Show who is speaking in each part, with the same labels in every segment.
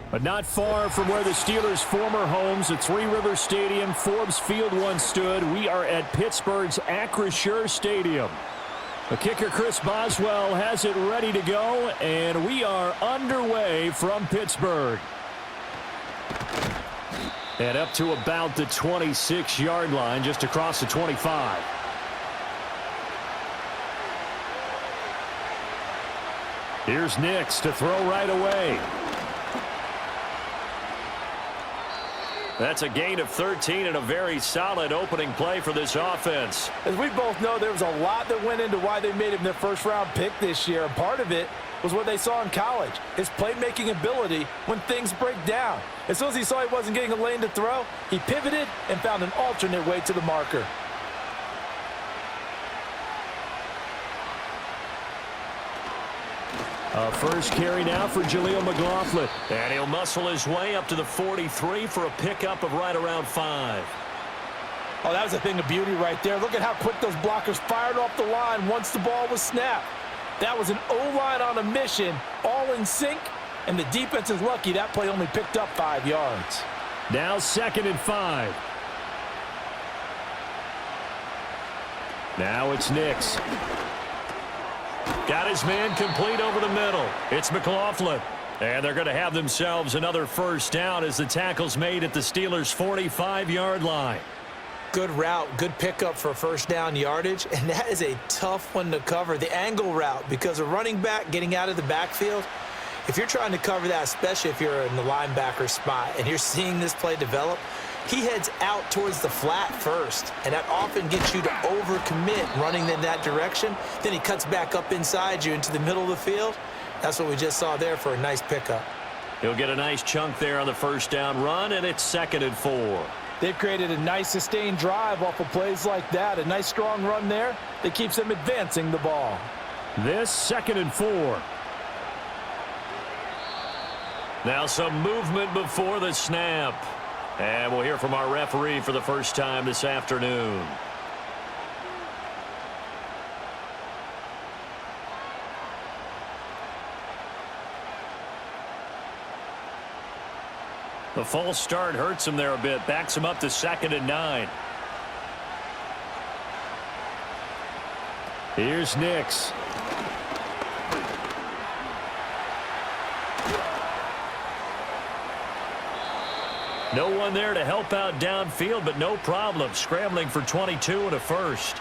Speaker 1: But not far from where the Steelers' former homes at Three Rivers Stadium, Forbes Field once stood, we are at Pittsburgh's Acrisure Stadium. The kicker, Chris Boswell, has it ready to go, and we are underway from Pittsburgh. And up to about the 26-yard line, just across the 25. Here's Nix to throw right away. That's a gain of 13 and a very solid opening play for this offense.
Speaker 2: As we both know, there was a lot that went into why they made him their first-round pick this year. And part of it was what they saw in college, his playmaking ability when things break down. As soon as he saw he wasn't getting a lane to throw, he pivoted and found an alternate way to the marker.
Speaker 1: First carry now for Jaleel McLaughlin. And he'll muscle his way up to the 43 for a pickup of right around 5.
Speaker 2: Oh, that was a thing of beauty right there. Look at how quick those blockers fired off the line once the ball was snapped. That was an O-line on a mission, all in sync, and the defense is lucky that play only picked up 5 yards.
Speaker 1: Now 2nd and 5. Now it's Nix. Got his man complete over the middle. It's McLaughlin. And they're going to have themselves another first down as the tackle's made at the Steelers' 45-yard line.
Speaker 3: Good route, good pickup for first down yardage, and that is a tough one to cover, the angle route, because a running back getting out of the backfield, if you're trying to cover that, especially if you're in the linebacker spot and you're seeing this play develop, he heads out towards the flat first, and that often gets you to overcommit running in that direction. Then he cuts back up inside you into the middle of the field. That's what we just saw there for a nice pickup.
Speaker 1: He'll get a nice chunk there on the first down run, and it's 2nd and 4.
Speaker 2: They've created a nice sustained drive off of plays like that. A nice strong run there that keeps them advancing the ball.
Speaker 1: This 2nd and 4. Now some movement before the snap. And we'll hear from our referee for the first time this afternoon. The false start hurts him there a bit. Backs him up to 2nd and 9. Here's Nix. No one there to help out downfield, but no problem. Scrambling for 22 and a first.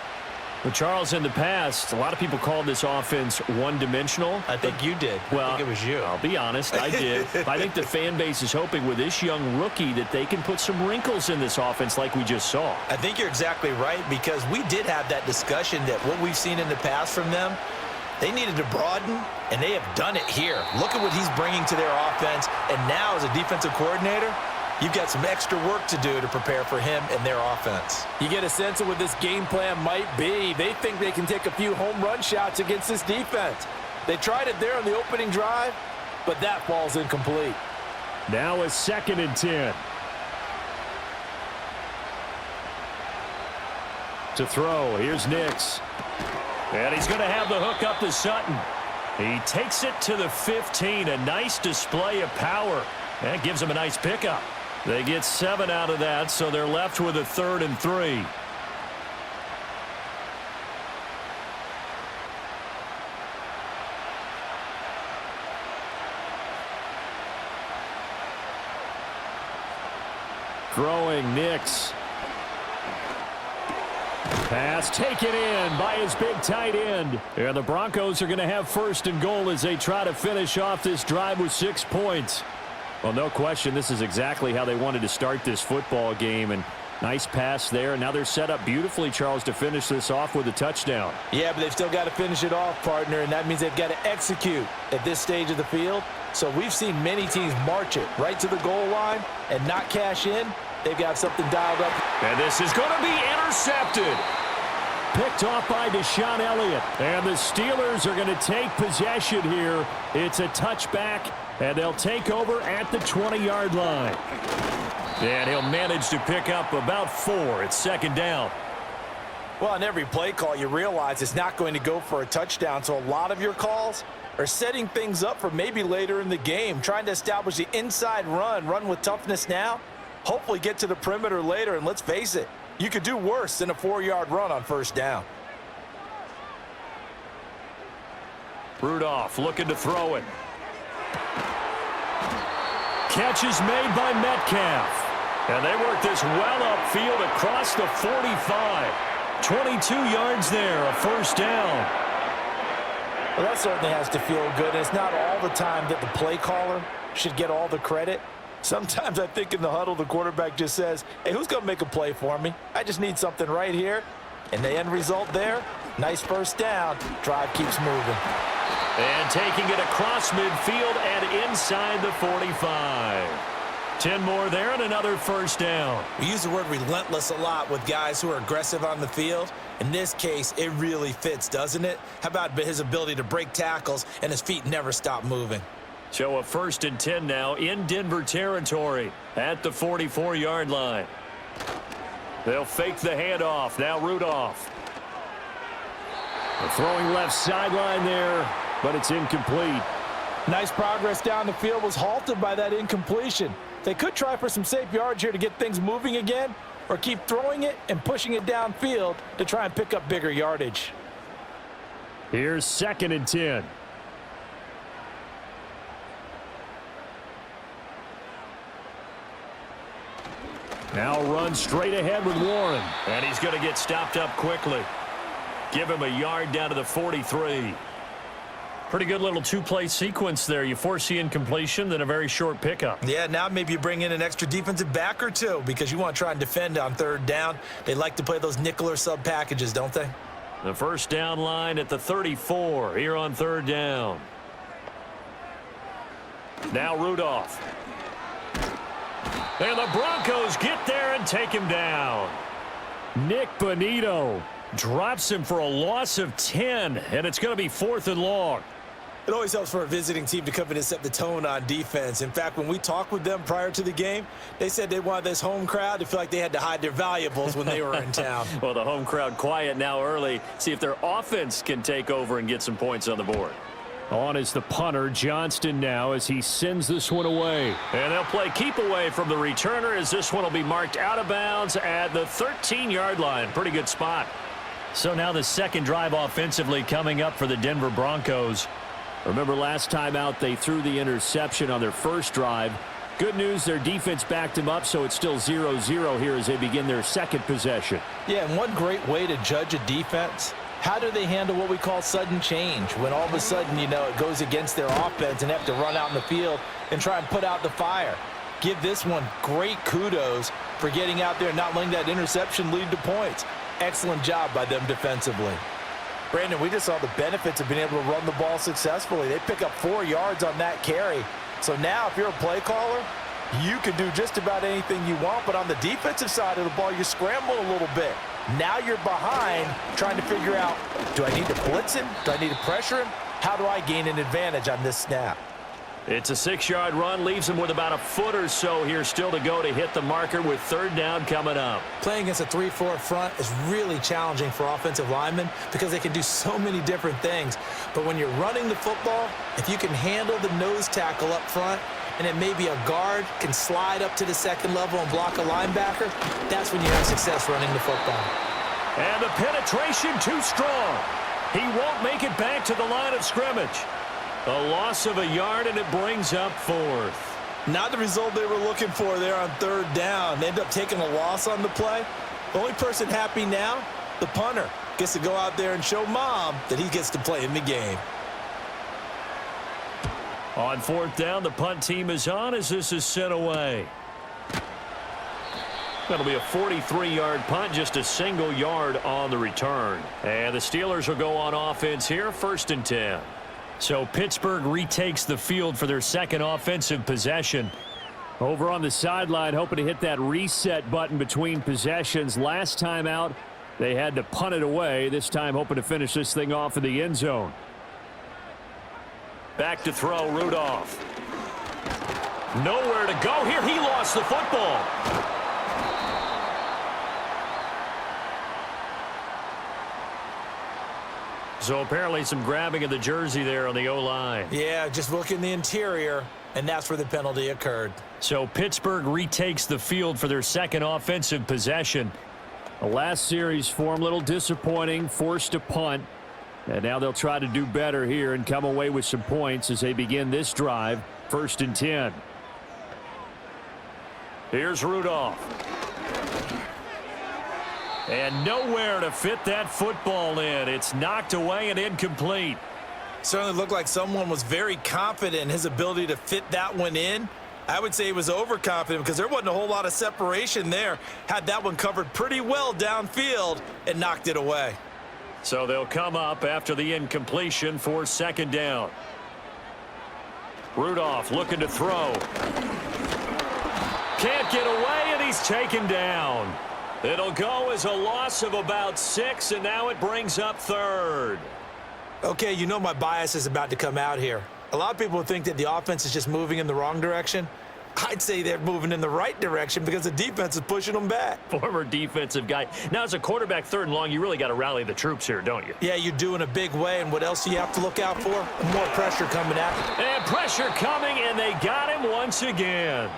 Speaker 1: Well, Charles, in the past, a lot of people called this offense one-dimensional.
Speaker 3: I think you did.
Speaker 1: Well,
Speaker 3: I think it was you.
Speaker 1: I'll be honest, I did. I think the fan base is hoping with this young rookie that they can put some wrinkles in this offense like we just saw.
Speaker 3: I think you're exactly right, because we did have that discussion that what we've seen in the past from them, they needed to broaden, and they have done it here. Look at what he's bringing to their offense, and now as a defensive coordinator, you've got some extra work to do to prepare for him and their offense.
Speaker 2: You get a sense of what this game plan might be. They think they can take a few home run shots against this defense. They tried it there on the opening drive, but that falls incomplete.
Speaker 1: Now a 2nd and 10. To throw, here's Nix. And he's going to have the hook up to Sutton. He takes it to the 15. A nice display of power. That gives him a nice pickup. They get 7 out of that, so they're left with a 3rd and 3. Throwing Nix. Pass taken in by his big tight end. And the Broncos are going to have 1st and goal as they try to finish off this drive with 6 points. Well, no question, this is exactly how they wanted to start this football game. And nice pass there. And now they're set up beautifully, Charles, to finish this off with a touchdown.
Speaker 2: Yeah, but they've still got to finish it off, partner, and that means they've got to execute at this stage of the field. So we've seen many teams march it right to the goal line and not cash in. They've got something dialed up.
Speaker 1: And this is going to be intercepted. Picked off by Deshaun Elliott. And the Steelers are going to take possession here. It's a touchback, and they'll take over at the 20-yard line. And he'll manage to pick up about 4. It's 2nd down.
Speaker 2: Well, on every play call, you realize it's not going to go for a touchdown. So a lot of your calls or setting things up for maybe later in the game, trying to establish the inside run with toughness now, hopefully get to the perimeter later, and let's face it, you could do worse than a 4-yard run on first down.
Speaker 1: Rudolph looking to throw it. Catch is made by Metcalf. And they work this well upfield across the 45. 22 yards there, a first down.
Speaker 2: Well, that certainly has to feel good. It's not all the time that the play caller should get all the credit. Sometimes I think in the huddle, the quarterback just says, hey, who's going to make a play for me? I just need something right here. And the end result there, nice first down. Drive keeps moving.
Speaker 1: And taking it across midfield and inside the 45. 10 more there and another first down.
Speaker 3: We use the word relentless a lot with guys who are aggressive on the field. In this case, it really fits, doesn't it? How about his ability to break tackles and his feet never stop moving?
Speaker 1: So a 1st and 10 now in Denver territory at the 44-yard line. They'll fake the handoff. Now Rudolph. The throwing left sideline there, but it's incomplete.
Speaker 2: Nice progress down the field was halted by that incompletion. They could try for some safe yards here to get things moving again, or keep throwing it and pushing it downfield to try and pick up bigger yardage.
Speaker 1: Here's 2nd and 10. Now run straight ahead with Warren. And he's going to get stopped up quickly. Give him a yard down to the 43. Pretty good little two-play sequence there. You force the incompletion, then a very short pickup.
Speaker 3: Yeah, now maybe you bring in an extra defensive back or two because you want to try and defend on 3rd down. They like to play those nickel or sub packages, don't they?
Speaker 1: The first down line at the 34 here on 3rd down. Now Rudolph. And the Broncos get there and take him down. Nick Bonito drops him for a loss of 10, and it's going to be 4th and long.
Speaker 3: It always helps for a visiting team to come in and set the tone on defense. In fact, when we talked with them prior to the game, they said they wanted this home crowd to feel like they had to hide their valuables when they were in town.
Speaker 1: Well, the home crowd quiet now early. See if their offense can take over and get some points on the board. On is the punter, Johnston now, as he sends this one away. And they'll play keep away from the returner as this one will be marked out of bounds at the 13-yard line. Pretty good spot. So now the second drive offensively coming up for the Denver Broncos. Remember last time out they threw the interception on their first drive. Good news, their defense backed them up, so it's still 0-0 here as they begin their second possession.
Speaker 2: Yeah, and one great way to judge a defense, how do they handle what we call sudden change? When all of a sudden, you know, it goes against their offense and have to run out in the field and try and put out the fire. Give this one great kudos for getting out there and not letting that interception lead to points. Excellent job by them defensively. Brandon, we just saw the benefits of being able to run the ball successfully. They pick up 4 yards on that carry. So now if you're a play caller, you can do just about anything you want. But on the defensive side of the ball, you scramble a little bit. Now you're behind trying to figure out, do I need to blitz him? Do I need to pressure him? How do I gain an advantage on this snap?
Speaker 1: It's a 6-yard run, leaves him with about a foot or so here still to go to hit the marker with 3rd down coming up.
Speaker 3: Playing against a 3-4 front is really challenging for offensive linemen because they can do so many different things. But when you're running the football, if you can handle the nose tackle up front, and then maybe a guard can slide up to the 2nd level and block a linebacker, that's when you have success running the football.
Speaker 1: And the penetration too strong. He won't make it back to the line of scrimmage. A loss of a yard, and it brings up 4th.
Speaker 3: Not the result they were looking for there on 3rd down. They end up taking a loss on the play. The only person happy now, the punter, gets to go out there and show Mom that he gets to play in the game.
Speaker 1: On 4th down, the punt team is on as this is sent away. That'll be a 43-yard punt, just a single yard on the return. And the Steelers will go on offense here, 1st and 10. So Pittsburgh retakes the field for their second offensive possession. Over on the sideline, hoping to hit that reset button between possessions. Last time out, they had to punt it away. This time hoping to finish this thing off in the end zone. Back to throw, Rudolph. Nowhere to go here. He lost the football. So apparently some grabbing of the jersey there on the O-line.
Speaker 3: Yeah, just look in the interior, and that's where the penalty occurred.
Speaker 1: So Pittsburgh retakes the field for their second offensive possession. The last series for them, a little disappointing, forced to punt. And now they'll try to do better here and come away with some points as they begin this drive, 1st and 10. Here's Rudolph. And nowhere to fit that football in. It's knocked away and incomplete.
Speaker 2: Certainly looked like someone was very confident in his ability to fit that one in. I would say he was overconfident because there wasn't a whole lot of separation there. Had that one covered pretty well downfield and knocked it away.
Speaker 1: So they'll come up after the incompletion for 2nd down. Rudolph looking to throw. Can't get away, and he's taken down. It'll go as a loss of about 6, and now it brings up 3rd.
Speaker 3: Okay, you know my bias is about to come out here. A lot of people think that the offense is just moving in the wrong direction. I'd say they're moving in the right direction because the defense is pushing them back.
Speaker 1: Former defensive guy. Now, as a quarterback 3rd and long, you really got to rally the troops here, don't you?
Speaker 3: Yeah, you do in a big way, and what else do you have to look out for? More pressure coming at you.
Speaker 1: And pressure coming, and they got him once again.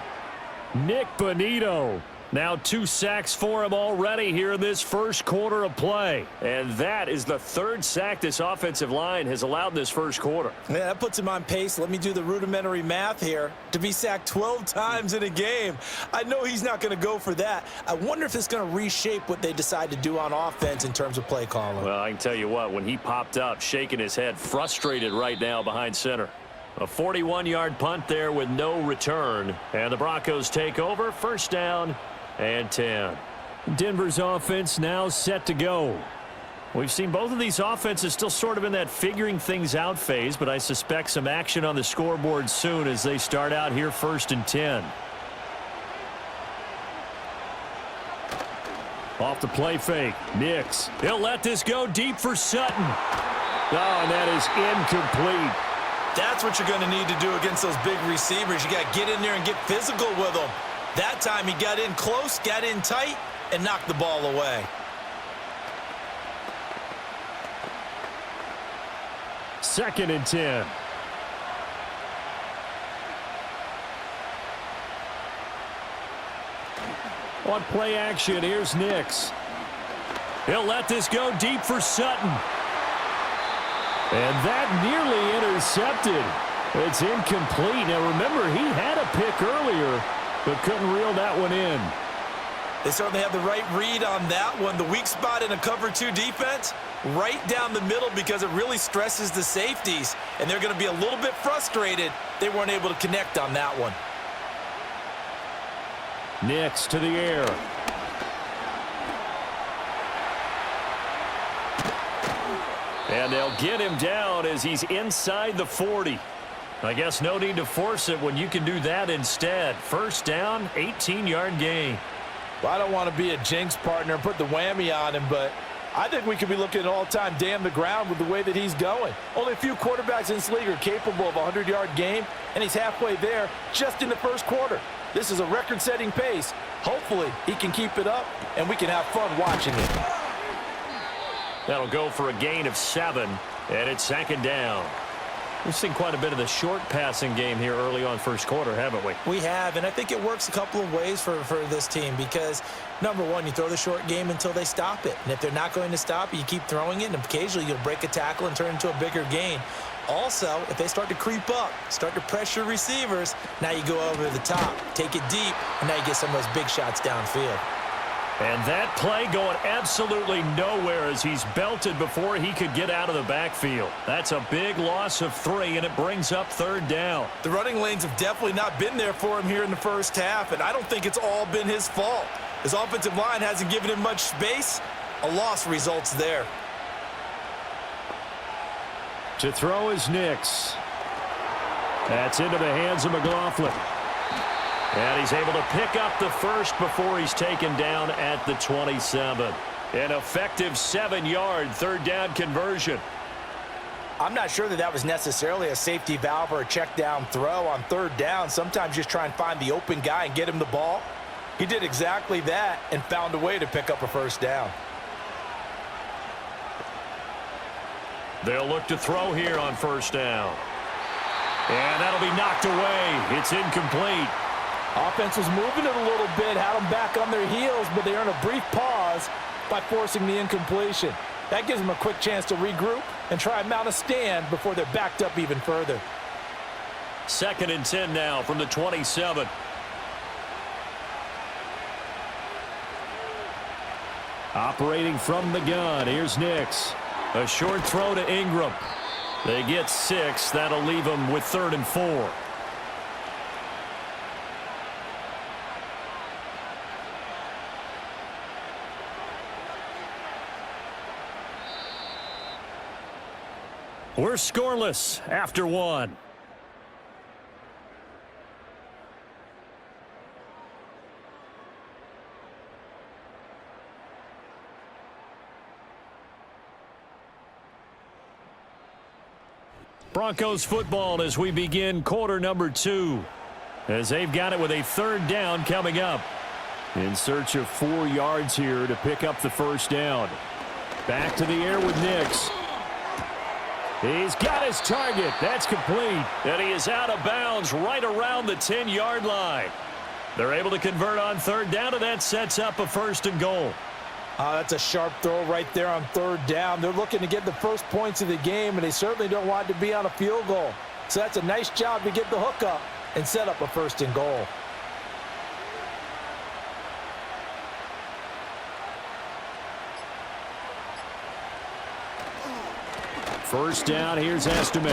Speaker 1: Nick Bonito. Now 2 sacks for him already here in this first quarter of play. And that is the 3rd sack this offensive line has allowed in this first quarter.
Speaker 3: Yeah, that puts him on pace. Let me do the rudimentary math here. To be sacked 12 times in a game, I know he's not going to go for that. I wonder if it's going to reshape what they decide to do on offense in terms of play calling.
Speaker 1: Well, I can tell you what, when he popped up, shaking his head, frustrated right now behind center. A 41-yard punt there with no return. And the Broncos take over, 1st down and 10. Denver's offense now set to go. We've seen both of these offenses still sort of in that figuring things out phase, but I suspect some action on the scoreboard soon as they start out here 1st and 10. Off the play fake. Nix. He'll let this go deep for Sutton. Oh, and that is incomplete.
Speaker 2: That's what you're going to need to do against those big receivers. You got to get in there and get physical with them. That time he got in close, got in tight, and knocked the ball away.
Speaker 1: Second and 10. On play action, here's Nix. He'll let this go deep for Sutton. And that nearly intercepted. It's incomplete. Now remember, he had a pick earlier, but couldn't reel that one in.
Speaker 2: They certainly have the right read on that one. The weak spot in a cover 2 defense, right down the middle because it really stresses the safeties. And they're going to be a little bit frustrated they weren't able to connect on that one.
Speaker 1: Nix to the air. And they'll get him down as he's inside the 40. I guess no need to force it when you can do that instead. 1st down, 18-yard gain.
Speaker 2: Well, I don't want to be a jinx partner and put the whammy on him, but I think we could be looking at all-time damn the ground with the way that he's going. Only a few quarterbacks in this league are capable of a 100-yard game, and he's halfway there just in the first quarter. This is a record-setting pace. Hopefully, he can keep it up, and we can have fun watching it.
Speaker 1: That'll go for a gain of 7, and it's 2nd down. We've seen quite a bit of the short passing game here early on first quarter, haven't we?
Speaker 3: We have, and I think it works a couple of ways for this team because, number one, you throw the short game until they stop it. And if they're not going to stop it, you keep throwing it, and occasionally you'll break a tackle and turn it into a bigger gain. Also, if they start to creep up, start to pressure receivers, now you go over the top, take it deep, and now you get some of those big shots downfield.
Speaker 1: And that play going absolutely nowhere as he's belted before he could get out of the backfield. That's a big loss of 3, and it brings up 3rd down.
Speaker 2: The running lanes have definitely not been there for him here in the first half, and I don't think it's all been his fault. His offensive line hasn't given him much space. A loss results there.
Speaker 1: To throw is Nix. That's into the hands of McLaughlin. And he's able to pick up the first before he's taken down at the 27. An effective 7-yard 3rd down conversion.
Speaker 2: I'm not sure that was necessarily a safety valve or a check down throw on 3rd down. Sometimes just try and find the open guy and get him the ball. He did exactly that and found a way to pick up a 1st down.
Speaker 1: They'll look to throw here on first down. And that'll be knocked away. It's incomplete.
Speaker 2: Offense was moving it a little bit, had them back on their heels, but they earned a brief pause by forcing the incompletion. That gives them a quick chance to regroup and try and mount a stand before they're backed up even further.
Speaker 1: 2nd and 10 now from the 27. Operating from the gun, here's Nix. A short throw to Ingram. They get 6. That'll leave them with 3rd and 4. We're scoreless after 1. Broncos football as we begin quarter number 2. As they've got it with a 3rd down coming up. In search of 4 yards here to pick up the first down. Back to the air with Nix. He's got his target. That's complete. And he is out of bounds right around the 10-yard line. They're able to convert on 3rd down, and that sets up a 1st and goal.
Speaker 2: That's a sharp throw right there on 3rd down. They're looking to get the first points of the game, and they certainly don't want it to be on a field goal. So that's a nice job to get the hook up and set up a 1st and goal.
Speaker 1: First down, here's Estime.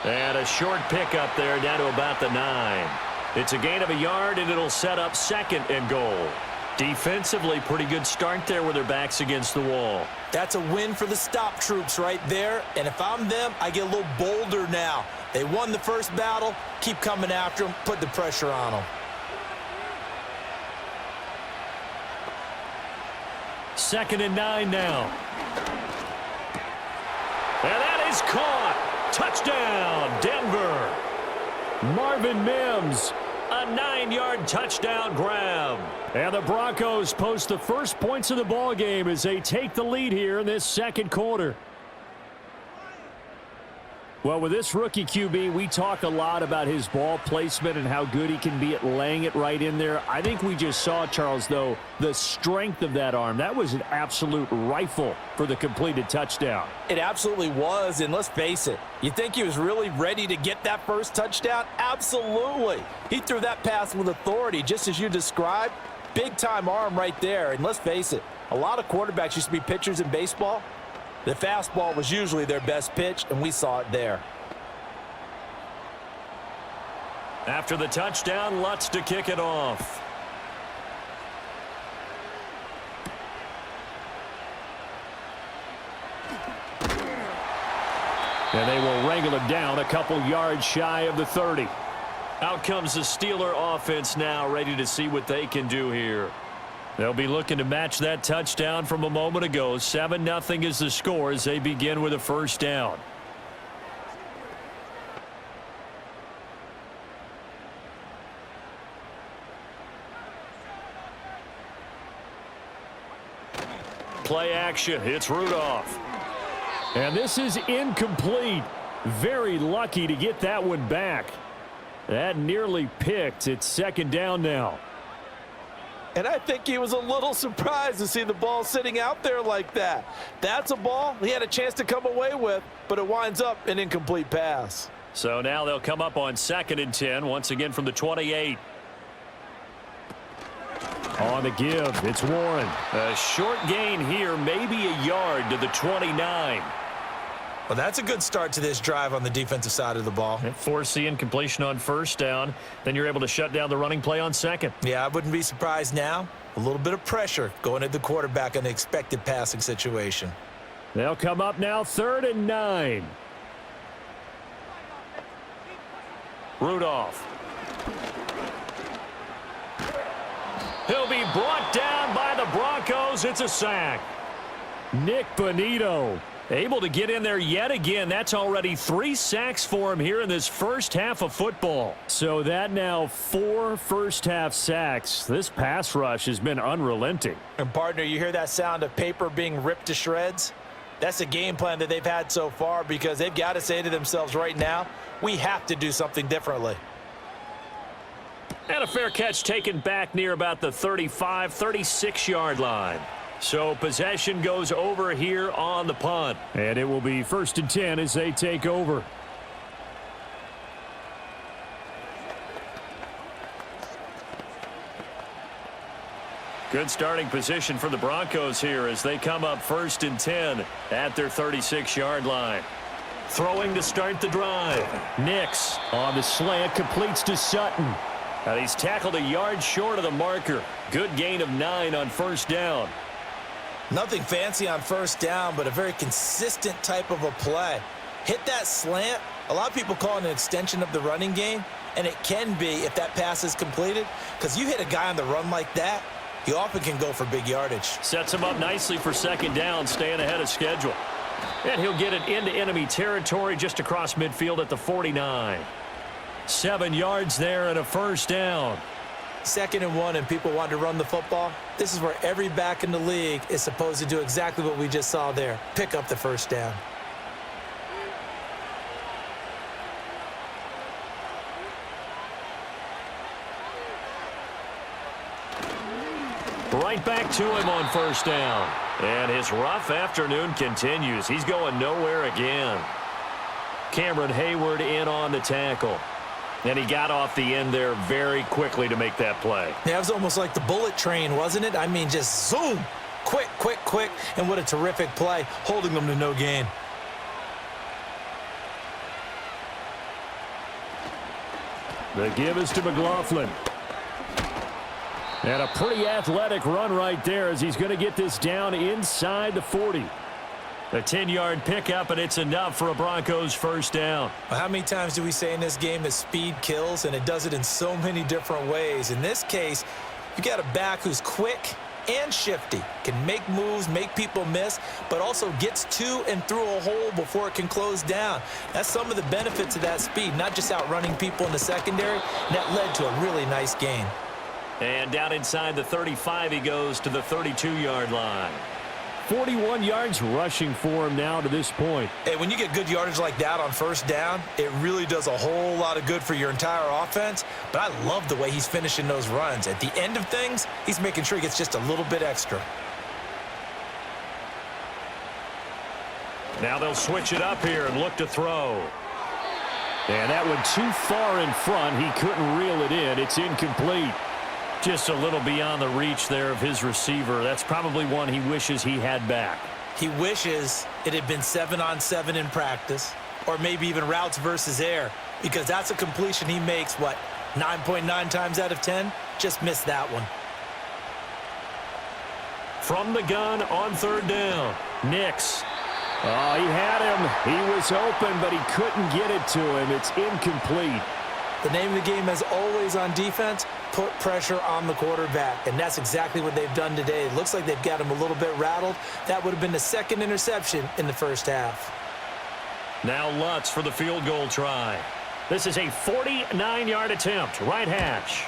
Speaker 1: And a short pickup there down to about the 9. It's a gain of a yard, and it'll set up 2nd and goal. Defensively, pretty good start there with their backs against the wall.
Speaker 3: That's a win for the stop troops right there. And if I'm them, I get a little bolder now. They won the first battle. Keep coming after them. Put the pressure on them.
Speaker 1: 2nd and 9 now. And that is caught. Touchdown, Denver. Marvin Mims, a 9-yard touchdown grab. And the Broncos post the first points of the ball game as they take the lead here in this 2nd quarter. Well, with this rookie QB, we talk a lot about his ball placement and how good he can be at laying it right in there. I think we just saw, Charles, though, the strength of that arm. That was an absolute rifle for the completed touchdown.
Speaker 2: It absolutely was, and let's face it, you think he was really ready to get that first touchdown? Absolutely. He threw that pass with authority, just as you described. Big-time arm right there, and let's face it, a lot of quarterbacks used to be pitchers in baseball. The fastball was usually their best pitch, and we saw it there.
Speaker 1: After the touchdown, Lutz to kick it off. And they will wrangle him down a couple yards shy of the 30. Out comes the Steeler offense now, ready to see what they can do here. They'll be looking to match that touchdown from a moment ago. 7-0 is the score as they begin with a first down. Play action. It's Rudolph. And this is incomplete. Very lucky to get that one back. That nearly picked. It's 2nd down now.
Speaker 2: And I think he was a little surprised to see the ball sitting out there like that. That's a ball he had a chance to come away with, but it winds up an incomplete pass.
Speaker 1: So now they'll come up on 2nd and 10, once again from the 28. On the give, it's Warren. A short gain here, maybe a yard to the 29.
Speaker 3: Well, that's a good start to this drive on the defensive side of the ball.
Speaker 1: Force the incompletion on first down. Then you're able to shut down the running play on 2nd.
Speaker 3: Yeah, I wouldn't be surprised now. A little bit of pressure going at the quarterback in the expected passing situation.
Speaker 1: They'll come up now 3rd and 9. Rudolph. He'll be brought down by the Broncos. It's a sack. Nick Bonito able to get in there yet again. That's already 3 sacks for him here in this first half of football. So that now 4 first-half sacks. This pass rush has been unrelenting.
Speaker 2: And, partner, you hear that sound of paper being ripped to shreds? That's a game plan that they've had so far because they've got to say to themselves right now, we have to do something differently.
Speaker 1: And a fair catch taken back near about the 35, 36-yard line. So possession goes over here on the punt. And it will be 1st and 10 as they take over. Good starting position for the Broncos here as they come up 1st and 10 at their 36-yard line. Throwing to start the drive. Nix on the slant, completes to Sutton. And he's tackled a yard short of the marker. Good gain of 9 on 1st down.
Speaker 2: Nothing fancy on 1st down, but a very consistent type of a play. Hit that slant. A lot of people call it an extension of the running game, and it can be if that pass is completed, because you hit a guy on the run like that, he often can go for big yardage.
Speaker 1: Sets him up nicely for 2nd down, staying ahead of schedule. And he'll get it into enemy territory just across midfield at the 49. 7 yards there and a 1st down.
Speaker 3: 2nd and 1 and people want to run the football. This is where every back in the league is supposed to do exactly what we just saw there. Pick up the 1st down.
Speaker 1: Right back to him on 1st down. And his rough afternoon continues. He's going nowhere again. Cameron Hayward in on the tackle. And he got off the end there very quickly to make that play.
Speaker 3: Yeah, it was almost like the bullet train, wasn't it? I mean, just zoom. Quick, quick, quick. And what a terrific play, holding them to no gain.
Speaker 1: The give is to McLaughlin. And a pretty athletic run right there as he's going to get this down inside the 40. A 10-yard pickup, and it's enough for a Broncos 1st down.
Speaker 3: Well, how many times do we say in this game that speed kills, and it does it in so many different ways? In this case, you got a back who's quick and shifty, can make moves, make people miss, but also gets to and through a hole before it can close down. That's some of the benefits of that speed, not just outrunning people in the secondary. And that led to a really nice gain.
Speaker 1: And down inside the 35, he goes to the 32-yard line. 41 yards rushing for him now to this point.
Speaker 3: Hey, when you get good yardage like that on 1st down, it really does a whole lot of good for your entire offense. But I love the way he's finishing those runs. At the end of things, he's making sure he gets just a little bit extra.
Speaker 1: Now they'll switch it up here and look to throw. And that one too far in front. He couldn't reel it in. It's incomplete. Just a little beyond the reach there of his receiver. That's probably one he wishes he had back.
Speaker 3: He wishes it had been 7-on-7 in practice, or maybe even routes versus air, because that's a completion he makes, 9.9 times out of 10? Just missed that one.
Speaker 1: From the gun on 3rd down, Nix. Oh, he had him. He was open, but he couldn't get it to him. It's incomplete.
Speaker 3: The name of the game, as always on defense, put pressure on the quarterback, and that's exactly what they've done today. It looks like they've got him a little bit rattled. That would have been the 2nd interception in the 1st half.
Speaker 1: Now Lutz for the field goal try. This is a 49-yard attempt, right hash.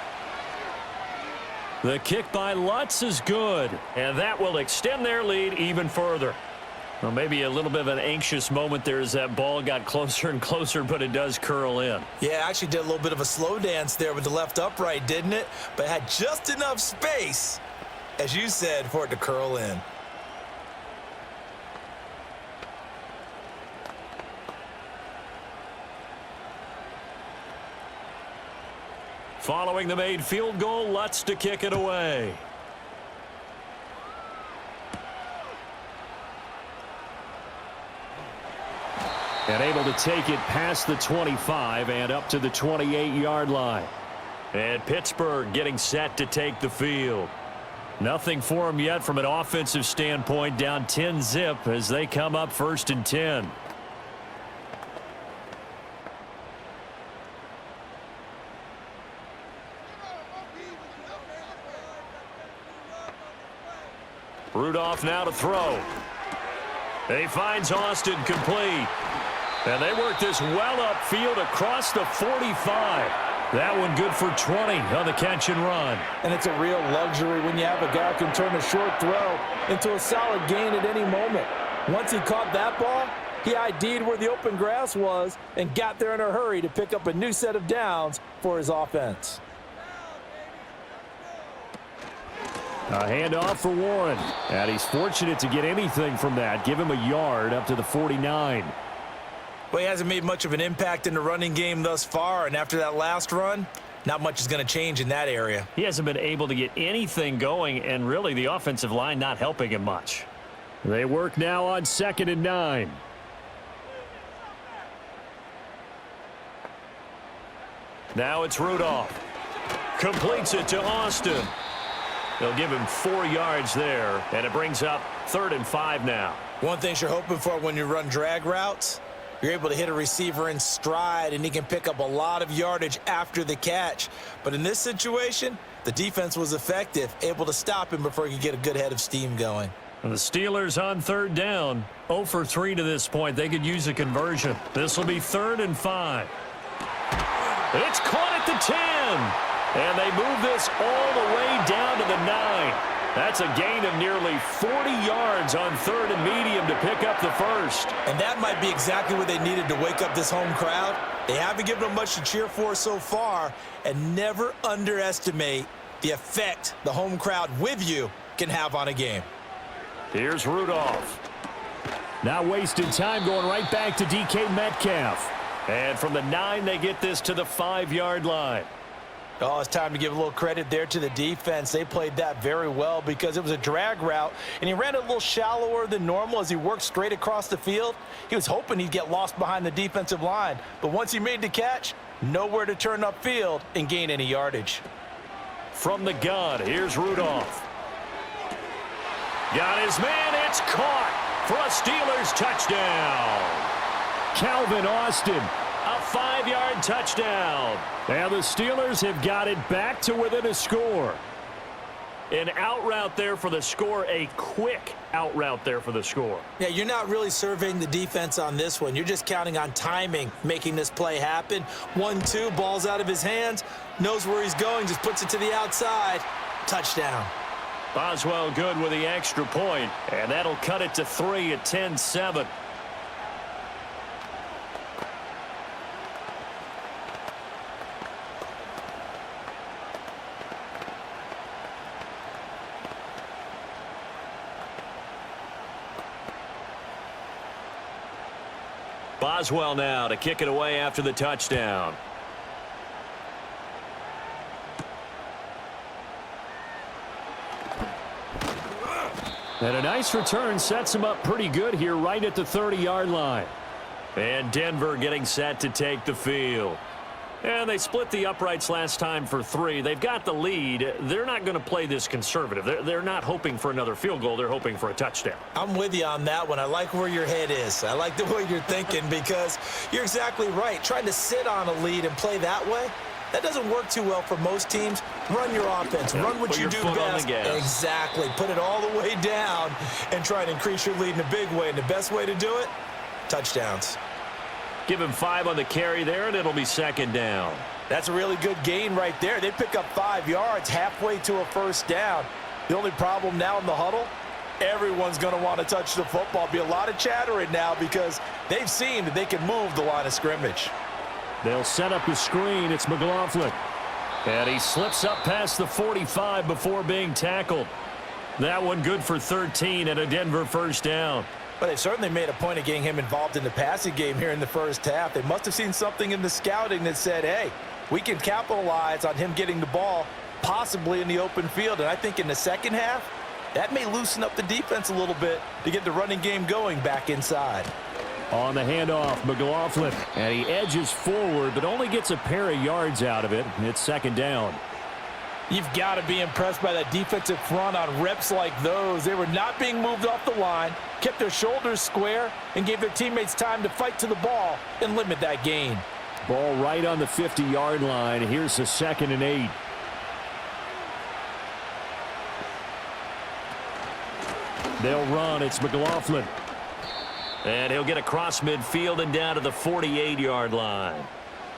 Speaker 1: The kick by Lutz is good, and that will extend their lead even further. Well, maybe a little bit of an anxious moment there as that ball got closer and closer, but it does curl in.
Speaker 3: Yeah, actually did a little bit of a slow dance there with the left upright, didn't it? But had just enough space, as you said, for it to curl in.
Speaker 1: Following the made field goal, Lutz to kick it away. And able to take it past the 25 and up to the 28-yard line. And Pittsburgh getting set to take the field. Nothing for them yet from an offensive standpoint, down 10-zip as they come up 1st and 10. Rudolph now to throw. He finds Austin complete. And they work this well upfield across the 45. That one good for 20 on the catch and run.
Speaker 2: And it's a real luxury when you have a guy who can turn a short throw into a solid gain at any moment. Once he caught that ball, he ID'd where the open grass was and got there in a hurry to pick up a new set of downs for his offense.
Speaker 1: A handoff for Warren. And he's fortunate to get anything from that. Give him a yard up to the 49.
Speaker 3: Well, he hasn't made much of an impact in the running game thus far, and after that last run, not much is going to change in that area.
Speaker 1: He hasn't been able to get anything going, and really the offensive line not helping him much. They work now on 2nd and 9. Now it's Rudolph. Completes it to Austin. They'll give him 4 yards there, and it brings up 3rd and 5 now.
Speaker 3: One thing you're hoping for when you run drag routes, you're able to hit a receiver in stride, and he can pick up a lot of yardage after the catch. But in this situation, the defense was effective, able to stop him before he could get a good head of steam going.
Speaker 1: And the Steelers on 3rd down. 0 for 3 to this point. They could use a conversion. This will be 3rd and 5. It's caught at the 10. And they move this all the way down to the 9. That's a gain of nearly 40 yards on 3rd and medium to pick up the first.
Speaker 3: And that might be exactly what they needed to wake up this home crowd. They haven't given them much to cheer for so far, and never underestimate the effect the home crowd with you can have on a game.
Speaker 1: Here's Rudolph. Now wasted time going right back to DK Metcalf. And from the 9, they get this to the 5-yard line.
Speaker 2: Oh, it's time to give a little credit there to the defense. They played that very well because it was a drag route, and he ran a little shallower than normal as he worked straight across the field. He was hoping he'd get lost behind the defensive line, but once he made the catch, nowhere to turn upfield and gain any yardage.
Speaker 1: From the gun, here's Rudolph. Got his man, it's caught for a Steelers touchdown. Calvin Austin, a 5-yard touchdown. And the Steelers have got it back to within a score. An out route there for the score, a quick out route there for the score.
Speaker 3: Yeah, you're not really surveying the defense on this one. You're just counting on timing, making this play happen. 1-2, ball's out of his hands, knows where he's going, just puts it to the outside. Touchdown.
Speaker 1: Boswell good with the extra point, and that'll cut it to 3 at 10-7. Boswell now to kick it away after the touchdown. And a nice return sets him up pretty good here right at the 30-yard line. And Denver getting set to take the field. And they split the uprights last time for 3. They've got the lead. They're not going to play this conservative. They're not hoping for another field goal. They're hoping for a touchdown.
Speaker 3: I'm with you on that one. I like where your head is. I like the way you're thinking because you're exactly right. Trying to sit on a lead and play that way, that doesn't work too well for most teams. Run your offense. Run what you do best. Exactly. Put it all the way down and try and increase your lead in a big way. And the best way to do it, touchdowns.
Speaker 1: Give him 5 on the carry there, and it'll be 2nd down.
Speaker 2: That's a really good gain right there. They pick up 5 yards halfway to a first down. The only problem now in the huddle, everyone's going to want to touch the football. Be a lot of chattering now because they've seen that they can move the line of scrimmage.
Speaker 1: They'll set up the screen. It's McLaughlin. And he slips up past the 45 before being tackled. That one good for 13 and a Denver first down.
Speaker 2: But they certainly made a point of getting him involved in the passing game here in the first half. They must have seen something in the scouting that said, hey, we can capitalize on him getting the ball possibly in the open field. And I think in the second half, that may loosen up the defense a little bit to get the running game going back inside.
Speaker 1: On the handoff, McLaughlin. And he edges forward, but only gets a pair of yards out of it. It's 2nd down.
Speaker 2: You've got to be impressed by that defensive front on reps like those. They were not being moved off the line, kept their shoulders square, and gave their teammates time to fight to the ball and limit that gain.
Speaker 1: Ball right on the 50-yard line. Here's the 2nd and 8. They'll run. It's McLaughlin. And he'll get across midfield and down to the 48-yard line.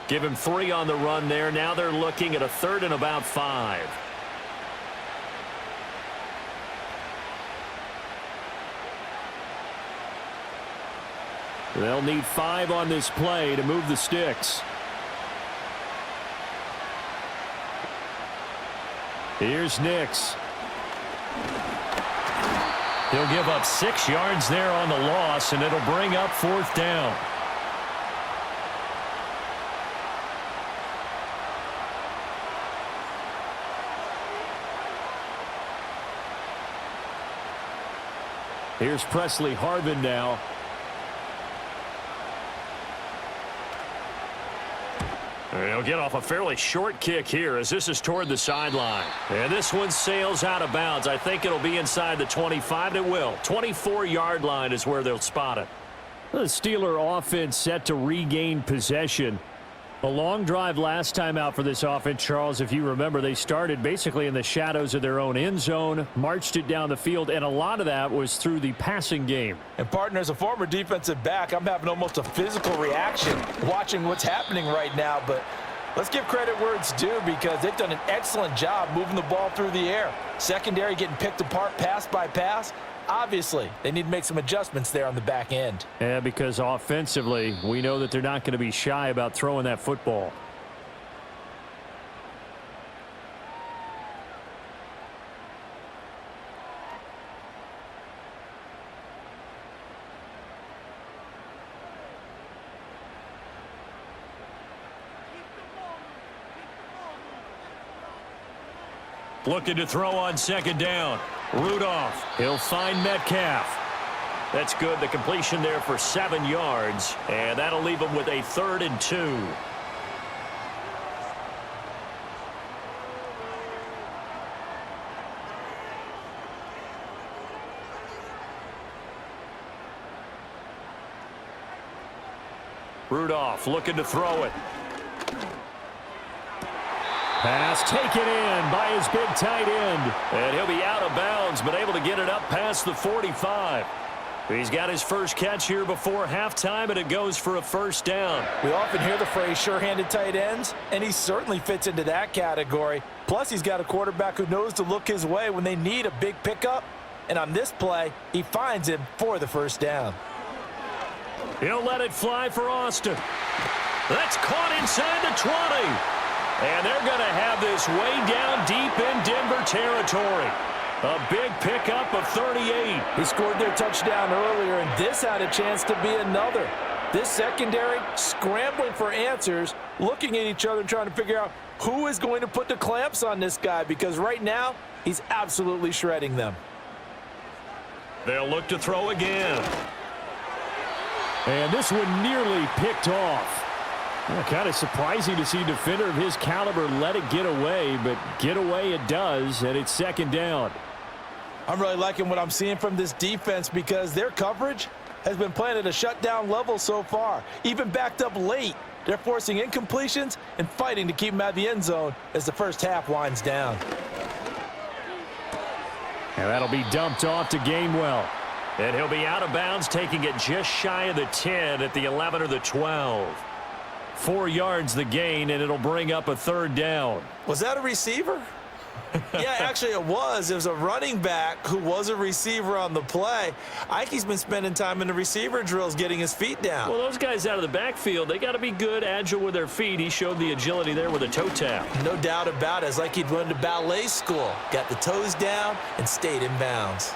Speaker 1: Give him 3 on the run there. Now they're looking at a 3rd and about 5. They'll need 5 on this play to move the sticks. Here's Nix. He'll give up 6 yards there on the loss, and it'll bring up 4th down. Here's Presley Harvin now. He'll get off a fairly short kick here as this is toward the sideline. And this one sails out of bounds. I think it'll be inside the 25. It will. 24-yard line is where they'll spot it. The Steeler offense set to regain possession. A long drive last time out for this offense, Charles. If you remember, they started basically in the shadows of their own end zone, marched it down the field, and a lot of that was through the passing game.
Speaker 2: And, partner, as a former defensive back, I'm having almost a physical reaction watching what's happening right now. But let's give credit where it's due because they've done an excellent job moving the ball through the air. Secondary getting picked apart pass by pass. Obviously, they need to make some adjustments there on the back end.
Speaker 1: Yeah, because offensively, we know that they're not going to be shy about throwing that football. Looking to throw on 2nd down. Rudolph, he'll find Metcalf. That's good. The completion there for 7 yards, and that'll leave him with a 3rd and 2. Rudolph looking to throw it. Pass taken in by his big tight end. And he'll be out of bounds, but able to get it up past the 45. He's got his first catch here before halftime, and it goes for a 1st down.
Speaker 2: We often hear the phrase sure-handed tight ends, and he certainly fits into that category. Plus, he's got a quarterback who knows to look his way when they need a big pickup. And on this play, he finds him for the 1st down.
Speaker 1: He'll let it fly for Austin. That's caught inside the 20. And they're going to have this way down deep in Denver territory. A big pickup of 38.
Speaker 2: He scored their touchdown earlier, and this had a chance to be another. This secondary scrambling for answers, looking at each other, trying to figure out who is going to put the clamps on this guy, because right now he's absolutely shredding them.
Speaker 1: They'll look to throw again. And this one nearly picked off. Well, kind of surprising to see a defender of his caliber let it get away, but get away it does, and it's 2nd down.
Speaker 2: I'm really liking what I'm seeing from this defense because their coverage has been playing at a shutdown level so far. Even backed up late, they're forcing incompletions and fighting to keep them out of the end zone as the first half winds down.
Speaker 1: And that'll be dumped off to Gainwell. And he'll be out of bounds, taking it just shy of the 10 at the 11 or the 12. 4 yards the gain, and it'll bring up a 3rd down.
Speaker 3: Was that a receiver? Yeah, actually it was. It was a running back who was a receiver on the play. Ike's been spending time in the receiver drills getting his feet down.
Speaker 1: Well, those guys out of the backfield, they got to be good, agile with their feet. He showed the agility there with a toe tap.
Speaker 3: No doubt about it. It's like he'd run to ballet school. Got the toes down and stayed in bounds.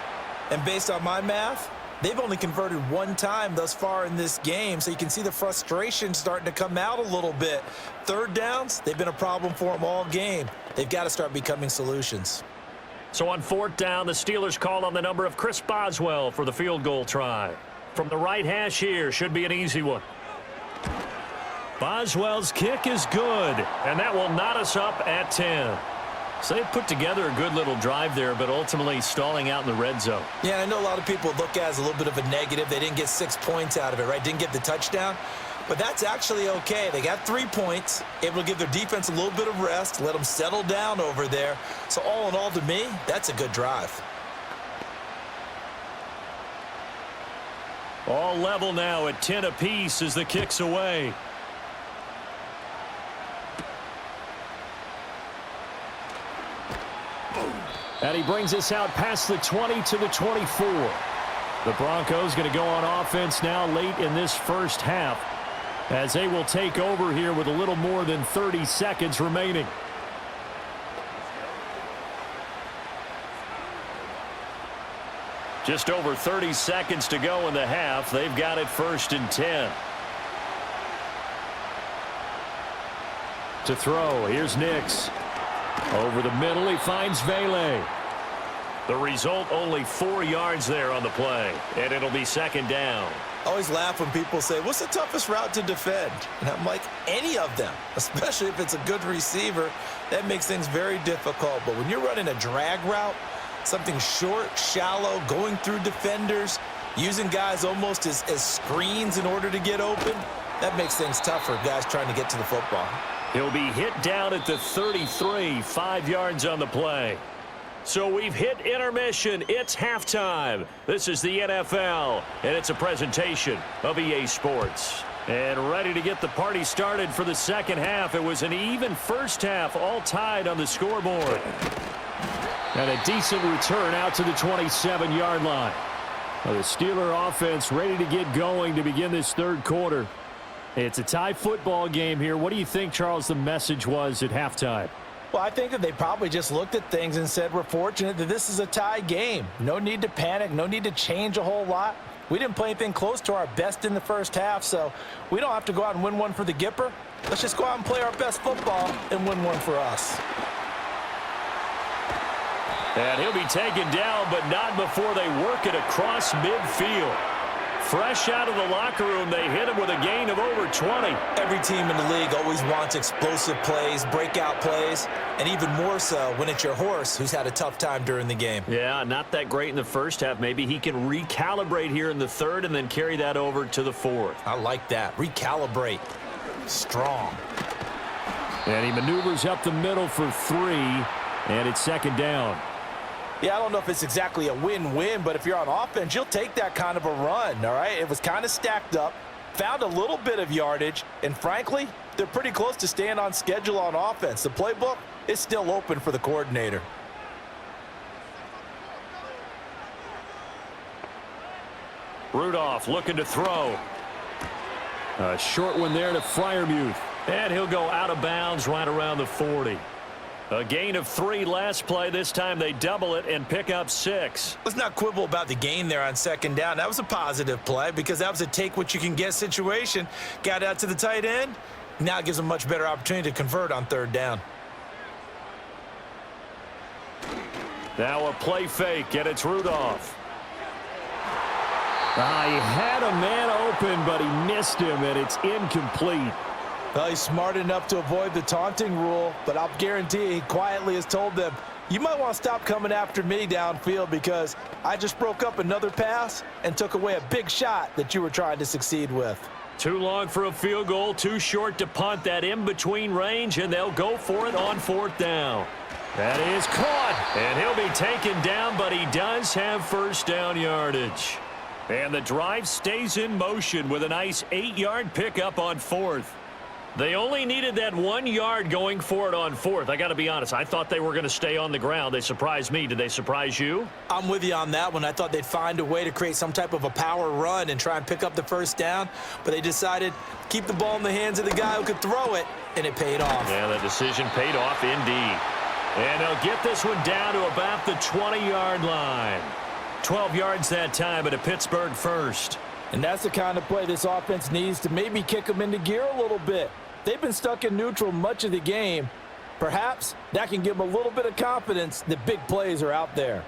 Speaker 3: And based on my math, they've only converted 1 time thus far in this game, so you can see the frustration starting to come out a little bit. 3rd downs, they've been a problem for them all game. They've got to start becoming solutions.
Speaker 1: So on 4th down, the Steelers call on the number of Chris Boswell for the field goal try. From the right hash here, should be an easy one. Boswell's kick is good, and that will knot us up at 10. So they put together a good little drive there, but ultimately stalling out in the red zone.
Speaker 3: Yeah, I know a lot of people look at it as a little bit of a negative. They didn't get 6 points out of it, right? Didn't get the touchdown. But that's actually okay. They got 3 points, able to give their defense a little bit of rest, let them settle down over there. So all in all, to me, that's a good drive.
Speaker 1: All level now at 10 apiece as the kick's away. And he brings us out past the 20 to the 24. The Broncos going to go on offense now late in this first half, as they will take over here with a little more than 30 seconds remaining. Just over 30 seconds to go in the half. They've got it 1st and 10. To throw, here's Nix. Over the middle, he finds Vele. The result, only 4 yards there on the play, and it'll be 2nd down.
Speaker 3: I always laugh when people say, what's the toughest route to defend? And I'm like, any of them, especially if it's a good receiver. That makes things very difficult. But when you're running a drag route, something short, shallow, going through defenders, using guys almost as screens in order to get open, that makes things tougher, guys trying to get to the football.
Speaker 1: He'll be hit down at the 33, 5 yards on the play. So we've hit intermission. It's halftime. This is the NFL, and it's a presentation of EA Sports. And ready to get the party started for the second half. It was an even first half, all tied on the scoreboard. And a decent return out to the 27-yard line. Well, the Steeler offense ready to get going to begin this third quarter. It's a tie football game here. What do you think, Charles, the message was at halftime?
Speaker 2: Well, I think that they probably just looked at things and said, we're fortunate that this is a tie game. No need to panic. No need to change a whole lot. We didn't play anything close to our best in the first half, so we don't have to go out and win one for the Gipper. Let's just go out and play our best football and win one for us.
Speaker 1: And he'll be taken down, but not before they work it across midfield. Fresh out of the locker room, they hit him with a gain of over 20.
Speaker 3: Every team in the league always wants explosive plays, breakout plays, and even more so when it's your horse who's had a tough time during the game.
Speaker 1: Yeah, not that great in the first half. Maybe he can recalibrate here in the third and then carry that over to the fourth.
Speaker 3: I like that. Recalibrate. Strong.
Speaker 1: And he maneuvers up the middle for 3, and it's 2nd down.
Speaker 2: Yeah, I don't know if it's exactly a win-win, but if you're on offense, you'll take that kind of a run, all right? It was kind of stacked up, found a little bit of yardage, and frankly, they're pretty close to staying on schedule on offense. The playbook is still open for the coordinator.
Speaker 1: Rudolph looking to throw. A short one there to Freiermuth. And he'll go out of bounds right around the 40. A gain of 3 last play. This time they double it and pick up 6.
Speaker 3: Let's not quibble about the gain there on 2nd down. That was a positive play because that was a take-what-you-can-get situation. Got out to the tight end. Now it gives them a much better opportunity to convert on 3rd down.
Speaker 1: Now a play fake, and it's Rudolph. He had a man open, but he missed him, and it's incomplete.
Speaker 2: Well, he's smart enough to avoid the taunting rule, but I'll guarantee he quietly has told them, you might want to stop coming after me downfield because I just broke up another pass and took away a big shot that you were trying to succeed with.
Speaker 1: Too long for a field goal, too short to punt. That in-between range, and they'll go for it on 4th down. That is caught, and he'll be taken down, but he does have 1st down yardage. And the drive stays in motion with a nice 8-yard pickup on 4th. They only needed that 1 yard going for it on 4th. I got to be honest, I thought they were going to stay on the ground. They surprised me. Did they surprise you?
Speaker 3: I'm with you on that one. I thought they'd find a way to create some type of a power run and try and pick up the 1st down, but they decided to keep the ball in the hands of the guy who could throw it, and it paid off.
Speaker 1: Yeah, that decision paid off indeed. And they'll get this one down to about the 20-yard line. 12 yards that time, but a Pittsburgh 1st.
Speaker 2: And that's the kind of play this offense needs to maybe kick them into gear a little bit. They've been stuck in neutral much of the game. Perhaps that can give them a little bit of confidence that big plays are out there.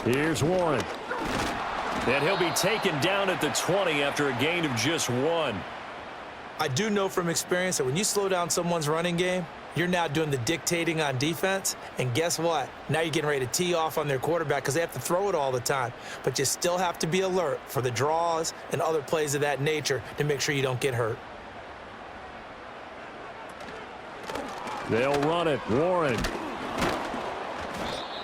Speaker 1: Here's Warren. And he'll be taken down at the 20 after a gain of just 1.
Speaker 3: I do know from experience that when you slow down someone's running game, you're now doing the dictating on defense, and guess what? Now you're getting ready to tee off on their quarterback because they have to throw it all the time. But you still have to be alert for the draws and other plays of that nature to make sure you don't get hurt.
Speaker 1: They'll run it. Warren.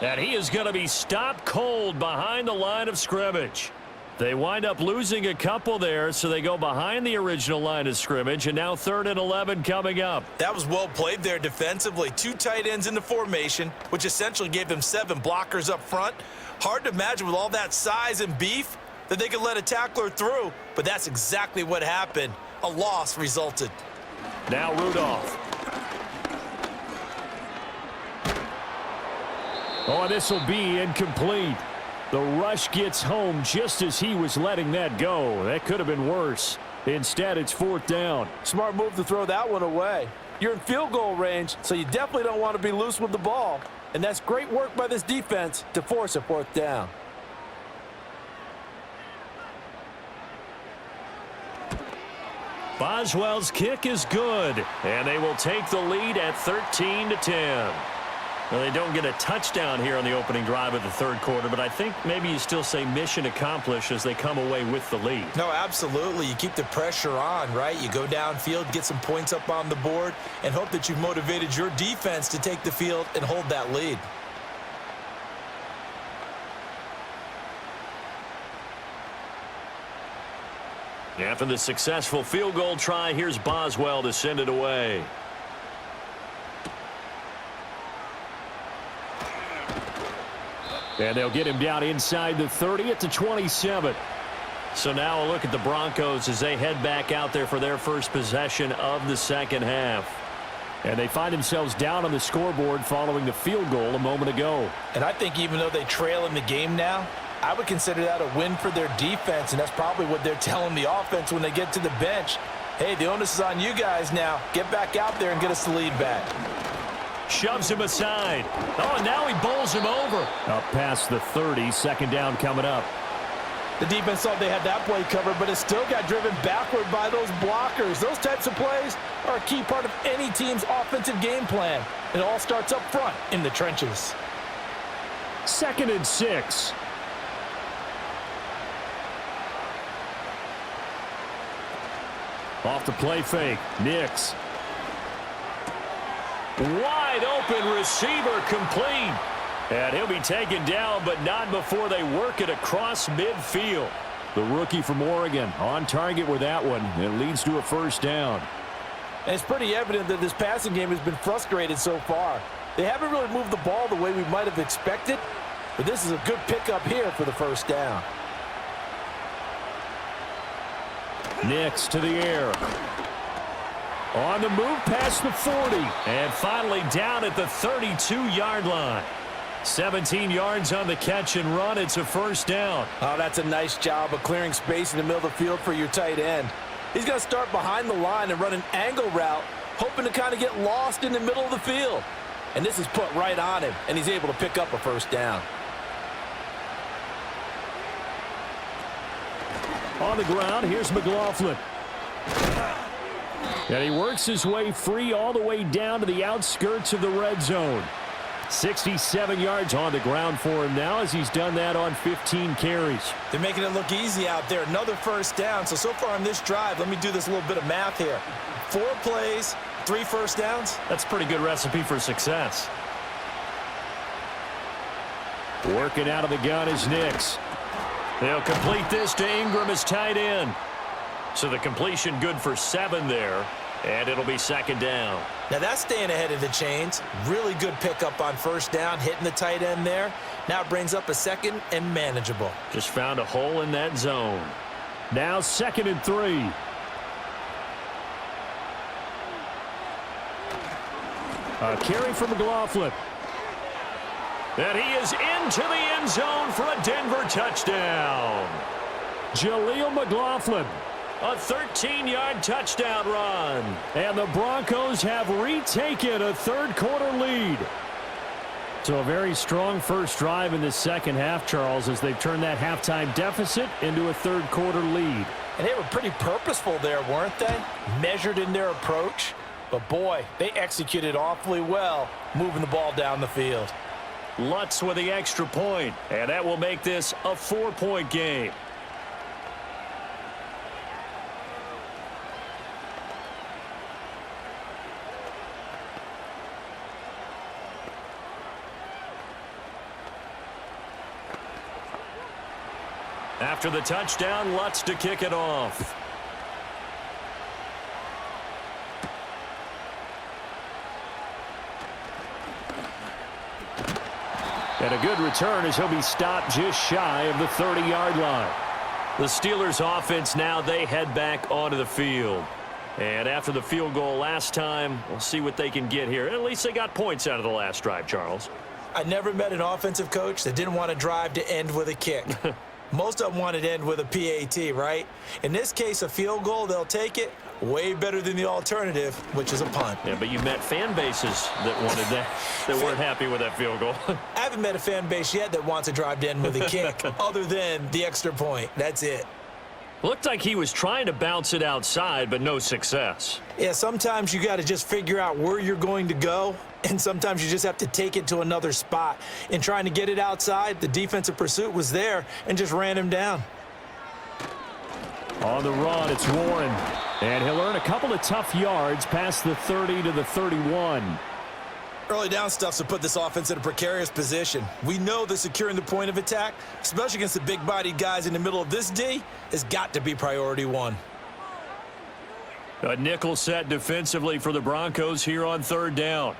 Speaker 1: And he is going to be stopped cold behind the line of scrimmage. They wind up losing a couple there, so they go behind the original line of scrimmage, and now 3rd and 11 coming up.
Speaker 3: That was well played there defensively. 2 tight ends in the formation, which essentially gave them 7 blockers up front. Hard to imagine with all that size and beef that they could let a tackler through, but that's exactly what happened. A loss resulted.
Speaker 1: Now Rudolph. Oh, this will be incomplete. The rush gets home just as he was letting that go. That could have been worse. Instead, it's 4th down.
Speaker 2: Smart move to throw that one away. You're in field goal range, so you definitely don't want to be loose with the ball. And that's great work by this defense to force a 4th down.
Speaker 1: Boswell's kick is good, and they will take the lead at 13-10. Well, they don't get a touchdown here on the opening drive of the 3rd quarter, but I think maybe you still say mission accomplished as they come away with the lead.
Speaker 3: No, absolutely. You keep the pressure on, right? You go downfield, get some points up on the board, and hope that you've motivated your defense to take the field and hold that lead.
Speaker 1: After the successful field goal try, here's Boswell to send it away. And they'll get him down inside the 30 at the 27. So now a look at the Broncos as they head back out there for their first possession of the second half. And they find themselves down on the scoreboard following the field goal a moment ago.
Speaker 2: And I think even though they trail in the game now, I would consider that a win for their defense, and that's probably what they're telling the offense when they get to the bench. Hey, the onus is on you guys now. Get back out there and get us the lead back.
Speaker 1: Shoves him aside. Oh, and now he bowls him over. Up past the 30, 2nd down coming up.
Speaker 2: The defense thought they had that play covered, but it still got driven backward by those blockers. Those types of plays are a key part of any team's offensive game plan. It all starts up front in the trenches.
Speaker 1: 2nd and 6. Off the play fake. Nix. Wide open receiver complete. And he'll be taken down, but not before they work it across midfield. The rookie from Oregon on target with that one. It leads to a 1st down.
Speaker 2: And it's pretty evident that this passing game has been frustrated so far. They haven't really moved the ball the way we might have expected, but this is a good pickup here for the 1st down.
Speaker 1: Nix to the air. On the move past the 40. And finally down at the 32-yard line. 17 yards on the catch and run. It's a 1st down.
Speaker 2: Oh, that's a nice job of clearing space in the middle of the field for your tight end. He's going to start behind the line and run an angle route, hoping to kind of get lost in the middle of the field. And this is put right on him, and he's able to pick up a 1st down.
Speaker 1: On the ground, here's McLaughlin. And he works his way free all the way down to the outskirts of the red zone. 67 yards on the ground for him now as he's done that on 15 carries.
Speaker 3: They're making it look easy out there. Another 1st down. So far on this drive, let me do this little bit of math here. 4 plays, 3 1st downs.
Speaker 1: That's a pretty good recipe for success. Working out of the gun is Nix. They'll complete this to Ingram as tight end. So the completion good for 7 there, and it'll be 2nd down.
Speaker 3: Now that's staying ahead of the chains. Really good pickup on 1st down, hitting the tight end there. Now it brings up a 2nd and manageable.
Speaker 1: Just found a hole in that zone. Now 2nd and 3. A carry from McLaughlin. And he is into the end zone for a Denver touchdown. Jaleel McLaughlin. A 13-yard touchdown run. And the Broncos have retaken a 3rd quarter lead. So a very strong first drive in the second half, Charles, as they've turned that halftime deficit into a 3rd quarter lead.
Speaker 2: And they were pretty purposeful there, weren't they? Measured in their approach. But boy, they executed awfully well, moving the ball down the field.
Speaker 1: Lutz with the extra point, and that will make this a 4-point game. After the touchdown, Lutz to kick it off. And a good return as he'll be stopped just shy of the 30-yard line. The Steelers offense now, they head back onto the field. And after the field goal last time, we'll see what they can get here. At least they got points out of the last drive, Charles.
Speaker 3: I never met an offensive coach that didn't want to drive to end with a kick. Most of them wanted to end with a PAT, right? In this case, a field goal, they'll take it. Way better than the alternative, which is a punt.
Speaker 1: Yeah, but you met fan bases that wanted that, that weren't happy with that field goal.
Speaker 3: I haven't met a fan base yet that wants to drive to end with a kick, other than the extra point. That's it.
Speaker 1: Looked like he was trying to bounce it outside, but no success.
Speaker 3: Yeah, sometimes you got to just figure out where you're going to go, and sometimes you just have to take it to another spot. In trying to get it outside, the defensive pursuit was there and just ran him down.
Speaker 1: On the run, it's Warren. And he'll earn a couple of tough yards past the 30 to the 31.
Speaker 3: Early down stuff's to put this offense in a precarious position. We know that securing the point of attack, especially against the big-bodied guys in the middle of this D, has got to be priority one.
Speaker 1: A nickel set defensively for the Broncos here on third down.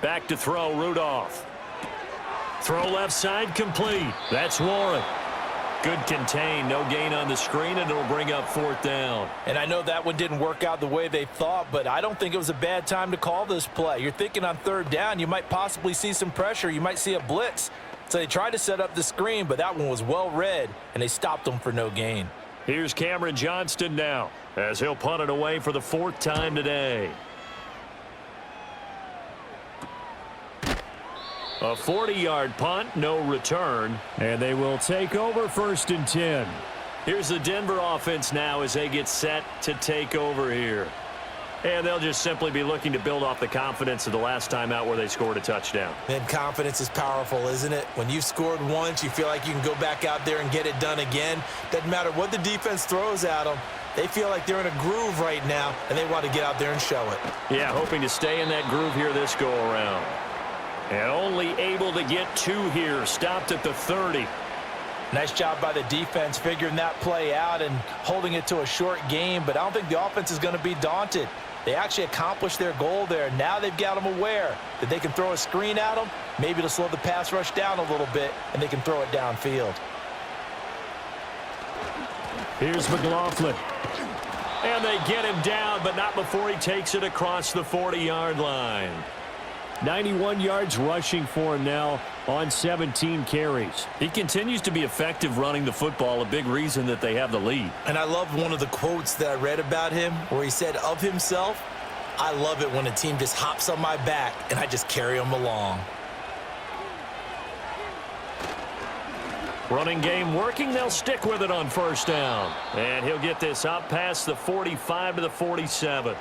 Speaker 1: Back to throw, Rudolph. Throw left side, complete. That's Warren. Good contain, no gain on the screen, and it'll bring up fourth down.
Speaker 2: And I know that one didn't work out the way they thought, but I don't think it was a bad time to call this play. You're thinking on third down, you might possibly see some pressure. You might see a blitz. So they tried to set up the screen, but that one was well read, and they stopped them for no gain.
Speaker 1: Here's Cameron Johnston now, as he'll punt it away for the fourth time today. A 40-yard punt, no return, and they will take over first and 10. Here's the Denver offense now as they get set to take over here. And they'll just simply be looking to build off the confidence of the last time out where they scored a touchdown.
Speaker 3: And confidence is powerful, isn't it? When you've scored once, you feel like you can go back out there and get it done again. Doesn't matter what the defense throws at them. They feel like they're in a groove right now, and they want to get out there and show it.
Speaker 1: Yeah, hoping to stay in that groove here this go-around. And only able to get two here, stopped at the 30.
Speaker 2: Nice job by the defense figuring that play out and holding it to a short game, but I don't think the offense is going to be daunted. They actually accomplished their goal there. Now they've got them aware that they can throw a screen at them, maybe to slow the pass rush down a little bit, and they can throw it downfield.
Speaker 1: Here's McLaughlin. And they get him down, but not before he takes it across the 40-yard line. 91 yards rushing for him now on 17 carries. He continues to be effective running the football, a big reason that they have the lead.
Speaker 3: And I love one of the quotes that I read about him where he said of himself, "I love it when a team just hops on my back and I just carry them along."
Speaker 1: Running game working. They'll stick with it on first down. And he'll get this up past the 45 to the 47.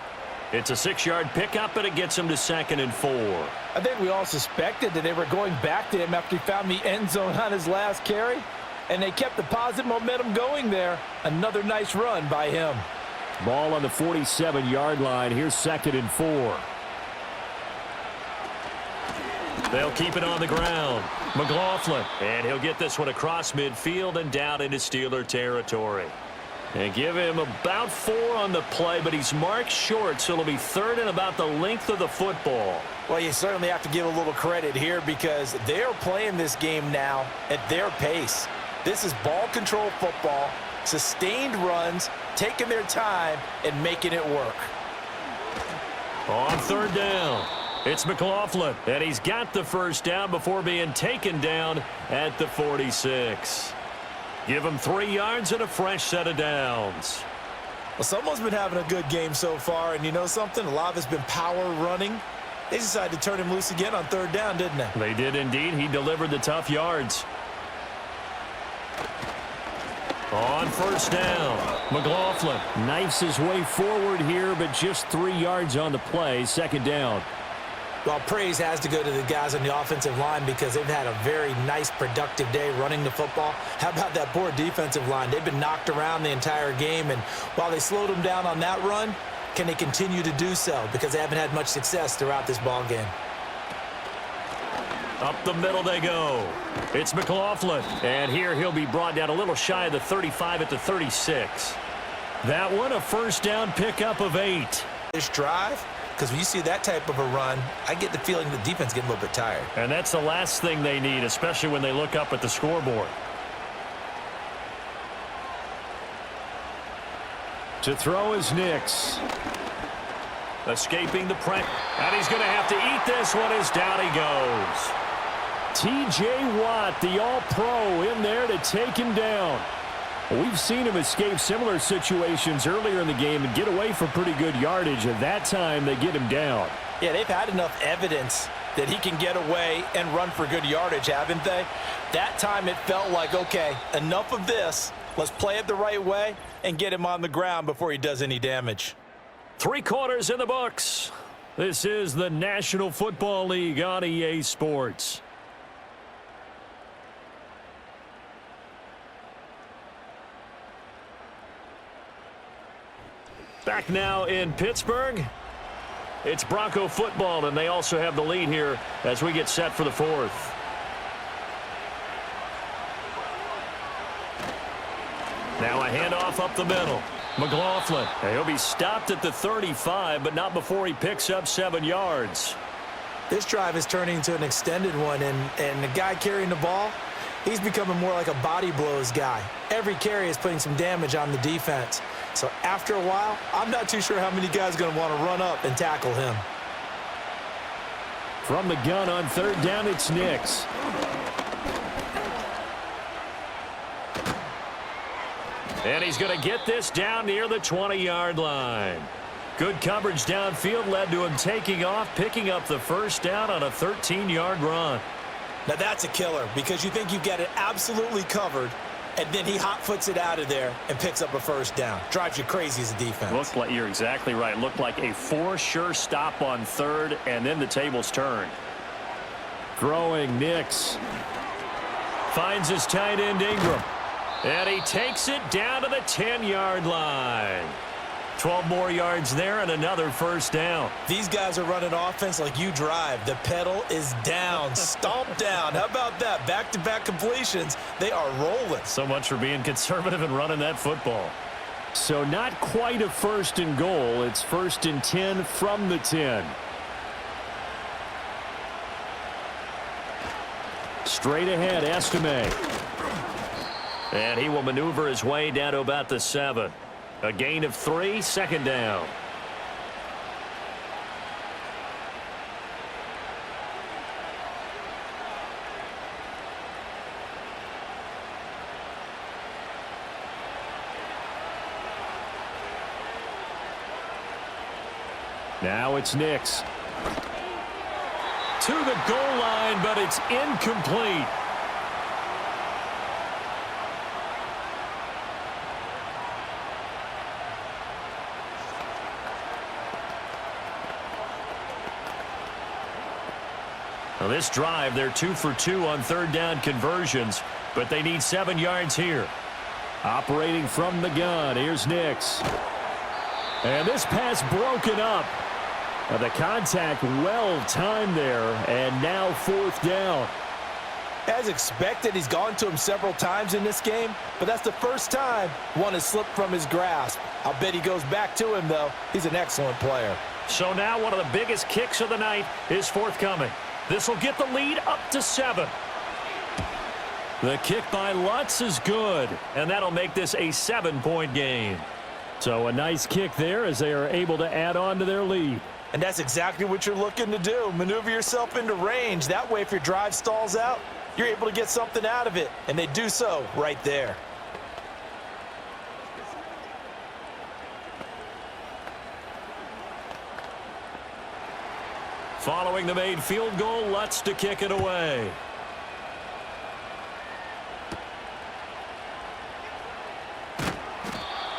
Speaker 1: It's a 6-yard pickup, and it gets him to 2nd and 4.
Speaker 2: I think we all suspected that they were going back to him after he found the end zone on his last carry, and they kept the positive momentum going there. Another nice run by him.
Speaker 1: Ball on the 47-yard line. Here's 2nd and 4. They'll keep it on the ground. McLaughlin, and he'll get this one across midfield and down into Steeler territory. And give him about 4 on the play, but he's marked short, so it'll be 3rd and about the length of the football.
Speaker 2: Well, you certainly have to give a little credit here because they're playing this game now at their pace. This is ball control football, sustained runs, taking their time, and making it work.
Speaker 1: On 3rd down, it's McLaughlin, and he's got the first down before being taken down at the 46. Give him 3 yards and a fresh set of downs.
Speaker 3: Well, someone's been having a good game so far, and you know something? A lot of it's been power running. They decided to turn him loose again on 3rd down, didn't they?
Speaker 1: They did indeed. He delivered the tough yards. On 1st down, McLaughlin knifes his way forward here, but just 3 yards on the play. 2nd down.
Speaker 3: Well, praise has to go to the guys on the offensive line because they've had a very nice, productive day running the football. How about that poor defensive line? They've been knocked around the entire game, and while they slowed them down on that run, can they continue to do so? Because they haven't had much success throughout this ball game.
Speaker 1: Up the middle they go. It's McLaughlin. And here he'll be brought down a little shy of the 35 at the 36. That one, a first down pickup of 8.
Speaker 3: This drive, because when you see that type of a run, I get the feeling the defense getting a little bit tired.
Speaker 1: And that's the last thing they need, especially when they look up at the scoreboard. To throw is Nix. Escaping the pressure. And he's going to have to eat this one as down he goes. T.J. Watt, the all-pro, in there to take him down. We've seen him escape similar situations earlier in the game and get away for pretty good yardage. At that time, they get him down.
Speaker 2: Yeah, they've had enough evidence that he can get away and run for good yardage, haven't they? That time it felt like, okay, enough of this. Let's play it the right way and get him on the ground before he does any damage.
Speaker 1: 3 quarters in the books. This is the National Football League on EA Sports. Back now in Pittsburgh. It's Bronco football, and they also have the lead here as we get set for the 4th. Now a handoff up the middle. McLaughlin. He'll be stopped at the 35, but not before he picks up 7 yards.
Speaker 3: This drive is turning into an extended one, and the guy carrying the ball, he's becoming more like a body blows guy. Every carry is putting some damage on the defense. So after a while, I'm not too sure how many guys are going to want to run up and tackle him.
Speaker 1: From the gun on 3rd down, it's Nix. And he's going to get this down near the 20-yard line. Good coverage downfield led to him taking off, picking up the first down on a 13-yard run.
Speaker 3: Now that's a killer because you think you've got it absolutely covered, and then he hot-foots it out of there and picks up a first down. Drives you crazy as a defense.
Speaker 1: Looked like, you're exactly right. Looked like a for-sure stop on 3rd, and then the tables turned. Throwing Nix. Finds his tight end Ingram. And he takes it down to the 10-yard line. 12 more yards there and another first down.
Speaker 3: These guys are running offense like you drive. The pedal is down, stomp down. How about that? Back-to-back completions. They are rolling.
Speaker 1: So much for being conservative and running that football. So not quite a 1st and goal. It's 1st and 10 from the 10. Straight ahead, Estime. And he will maneuver his way down to about the 7. A gain of 3, 2nd down. Now it's Nix. To the goal line, but it's incomplete. Well, this drive, they're 2 for 2 on 3rd down conversions, but they need 7 yards here. Operating from the gun, here's Nix. And this pass broken up. The contact well timed there, and now 4th down.
Speaker 2: As expected, he's gone to him several times in this game, but that's the first time one has slipped from his grasp. I'll bet he goes back to him, though. He's an excellent player.
Speaker 1: So now one of the biggest kicks of the night is forthcoming. This will get the lead up to 7. The kick by Lutz is good, and that'll make this a 7-point game. So a nice kick there as they are able to add on to their lead.
Speaker 2: And that's exactly what you're looking to do. Maneuver yourself into range. That way, if your drive stalls out, you're able to get something out of it. And they do so right there.
Speaker 1: Following the made field goal, Lutz to kick it away.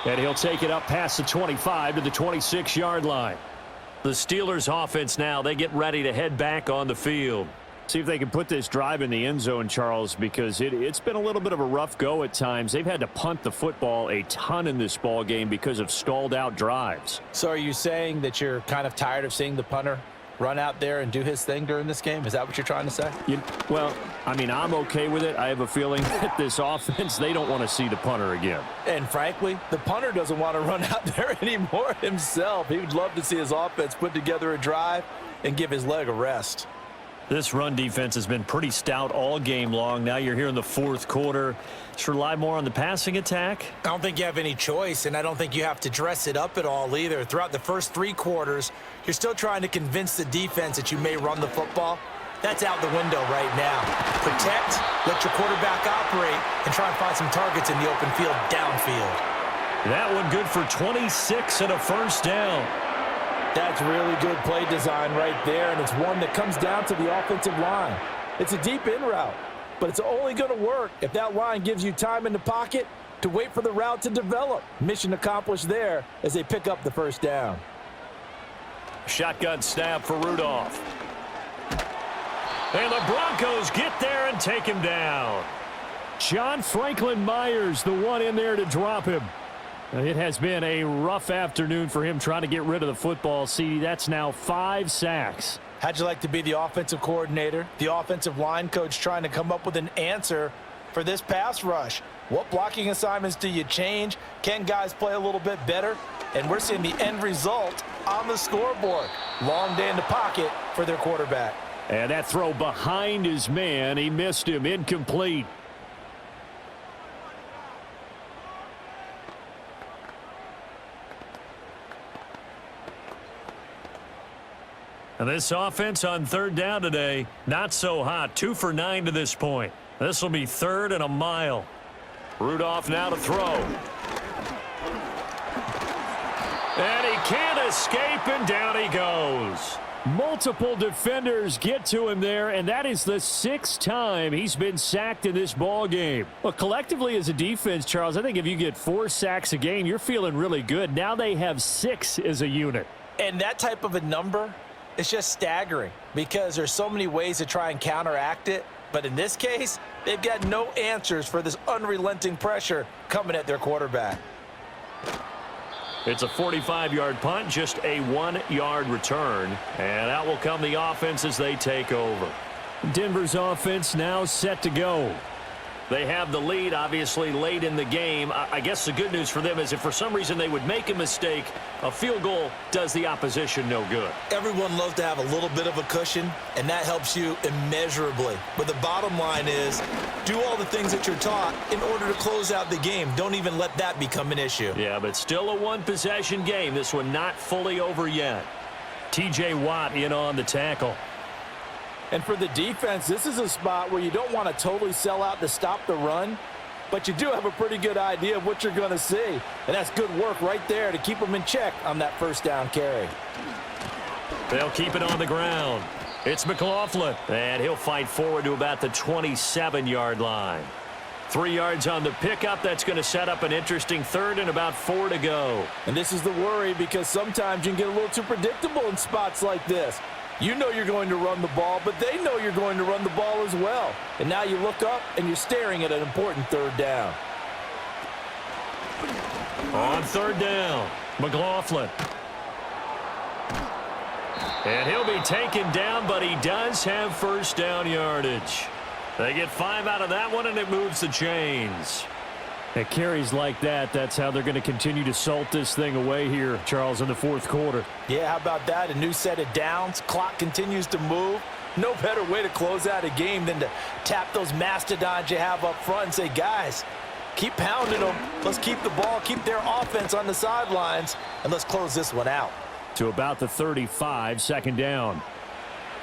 Speaker 1: And he'll take it up past the 25 to the 26-yard line. The Steelers offense now, they get ready to head back on the field. See if they can put this drive in the end zone, Charles, because it's been a little bit of a rough go at times. They've had to punt the football a ton in this ball game because of stalled out drives.
Speaker 2: So are you saying that you're kind of tired of seeing the punter run out there and do his thing during this game? Is that what you're trying to say?
Speaker 1: Well, I mean, I'm okay with it. I have a feeling that this offense, they don't want to see the punter again.
Speaker 2: And frankly, the punter doesn't want to run out there anymore himself. He would love to see his offense put together a drive and give his leg a rest.
Speaker 1: This run defense has been pretty stout all game long. Now you're here in the fourth quarter. Just rely more on the passing attack.
Speaker 3: I don't think you have any choice, and I don't think you have to dress it up at all either. Throughout the first 3 quarters, you're still trying to convince the defense that you may run the football. That's out the window right now. Protect, let your quarterback operate, and try and find some targets in the open field downfield.
Speaker 1: That one good for 26 and a first down.
Speaker 2: That's really good play design right there, and it's one that comes down to the offensive line. It's a deep in route, but it's only going to work if that line gives you time in the pocket to wait for the route to develop. Mission accomplished there as they pick up the first down.
Speaker 1: Shotgun snap for Rudolph. And the Broncos get there and take him down. John Franklin Myers, the one in there to drop him. It has been a rough afternoon for him trying to get rid of the football. See, that's now 5 sacks.
Speaker 2: How'd you like to be the offensive coordinator, the offensive line coach trying to come up with an answer for this pass rush? What blocking assignments do you change? Can guys play a little bit better? And we're seeing the end result on the scoreboard. Long day in the pocket for their quarterback.
Speaker 1: And that throw behind his man, he missed him, incomplete. And this offense on third down today, not so hot. 2 for 9 to this point. This will be 3rd and a mile. Rudolph now to throw. And he can't escape, and down he goes. Multiple defenders get to him there, and that is the 6th time he's been sacked in this ball game. Well, collectively as a defense, Charles, I think if you get 4 sacks a game, you're feeling really good. Now they have 6 as a unit.
Speaker 2: And that type of a number, it's just staggering because there's so many ways to try and counteract it. But in this case, they've got no answers for this unrelenting pressure coming at their quarterback.
Speaker 1: It's a 45-yard punt, just a 1-yard return. And out will come the offense as they take over. Denver's offense now set to go. They have the lead, obviously, late in the game. I guess the good news for them is if for some reason they would make a mistake, a field goal does the opposition no good.
Speaker 3: Everyone loves to have a little bit of a cushion, and that helps you immeasurably. But the bottom line is, do all the things that you're taught in order to close out the game. Don't even let that become an issue.
Speaker 1: Yeah, but still a one-possession game. This one not fully over yet. T.J. Watt in on the tackle.
Speaker 2: And for the defense, this is a spot where you don't want to totally sell out to stop the run, but you do have a pretty good idea of what you're going to see. And that's good work right there to keep them in check on that first down carry.
Speaker 1: They'll keep it on the ground. It's McLaughlin, and he'll fight forward to about the 27-yard line. 3 yards on the pickup. That's going to set up an interesting 3rd and about 4 to go.
Speaker 2: And this is the worry because sometimes you can get a little too predictable in spots like this. You know you're going to run the ball, but they know you're going to run the ball as well. And now you look up and you're staring at an important 3rd down.
Speaker 1: On 3rd down, McLaughlin. And he'll be taken down, but he does have first down yardage. They get 5 out of that one, and it moves the chains. At carries like that, that's how they're going to continue to salt this thing away here, Charles, in the 4th quarter.
Speaker 2: Yeah, how about that? A new set of downs. Clock continues to move. No better way to close out a game than to tap those mastodons you have up front and say, guys, keep pounding them. Let's keep the ball, keep their offense on the sidelines, and let's close this one out.
Speaker 1: To about the 35, 2nd down.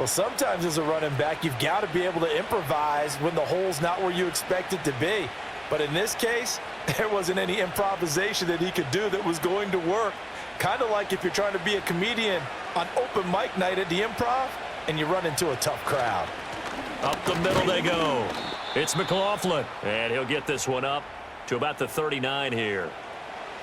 Speaker 2: Well, sometimes as a running back, you've got to be able to improvise when the hole's not where you expect it to be. But in this case, there wasn't any improvisation that he could do that was going to work. Kind of like if you're trying to be a comedian on open mic night at the Improv and you run into a tough crowd.
Speaker 1: Up the middle they go. It's McLaughlin, and he'll get this one up to about the 39 here.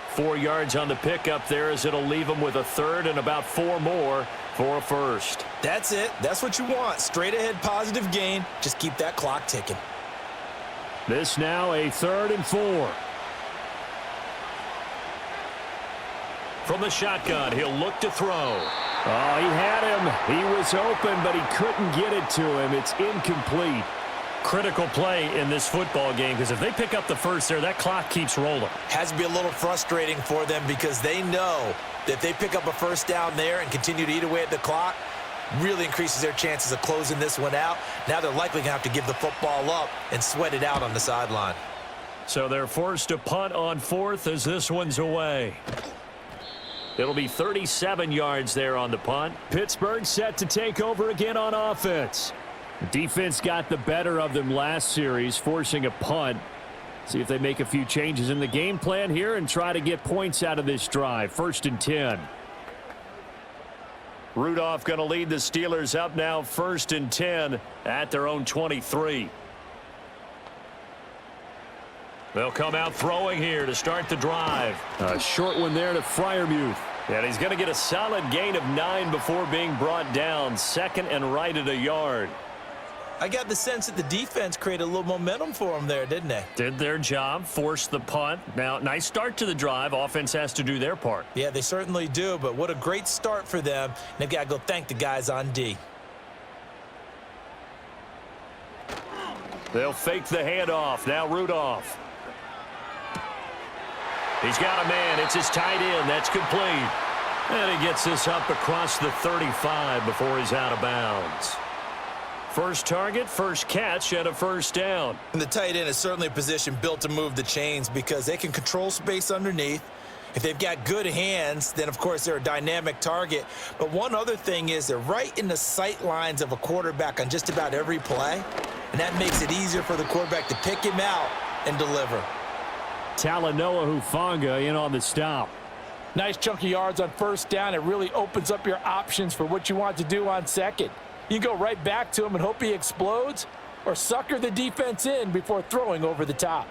Speaker 1: 4 yards on the pickup there as it'll leave him with a 3rd and about 4 more for a first.
Speaker 3: That's it. That's what you want. Straight ahead positive gain. Just keep that clock ticking.
Speaker 1: This now a 3rd and 4. From the shotgun, he'll look to throw. Oh, he had him. He was open, but he couldn't get it to him. It's incomplete. Critical play in this football game, because if they pick up the first there, that clock keeps rolling.
Speaker 3: Has to be a little frustrating for them because they know that if they pick up a first down there and continue to eat away at the clock, really increases their chances of closing this one out. Now they're likely going to have to give the football up and sweat it out on the sideline.
Speaker 1: So they're forced to punt on fourth as this one's away. It'll be 37 yards there on the punt. Pittsburgh set to take over again on offense. The defense got the better of them last series, forcing a punt. See if they make a few changes in the game plan here and try to get points out of this drive. 1st and 10. Rudolph going to lead the Steelers up now 1st and 10 at their own 23. They'll come out throwing here to start the drive. A short one there to Freiermuth. And he's going to get a solid gain of 9 before being brought down. 2nd and right at a yard.
Speaker 3: I got the sense that the defense created a little momentum for them there, didn't they?
Speaker 1: Did their job, forced the punt. Now, nice start to the drive. Offense has to do their part.
Speaker 3: Yeah, they certainly do, but what a great start for them. And they've got to go thank the guys on D.
Speaker 1: They'll fake the handoff. Now Rudolph. He's got a man. It's his tight end. That's complete. And he gets this up across the 35 before he's out of bounds. First target, first catch, and a first down.
Speaker 3: And the tight end is certainly a position built to move the chains because they can control space underneath. If they've got good hands, then, of course, they're a dynamic target. But one other thing is they're right in the sight lines of a quarterback on just about every play, and that makes it easier for the quarterback to pick him out and deliver.
Speaker 1: Talanoa Hufanga in on the stop.
Speaker 2: Nice chunky yards on first down. It really opens up your options for what you want to do on second. You go right back to him and hope he explodes, or sucker the defense in before throwing over the top.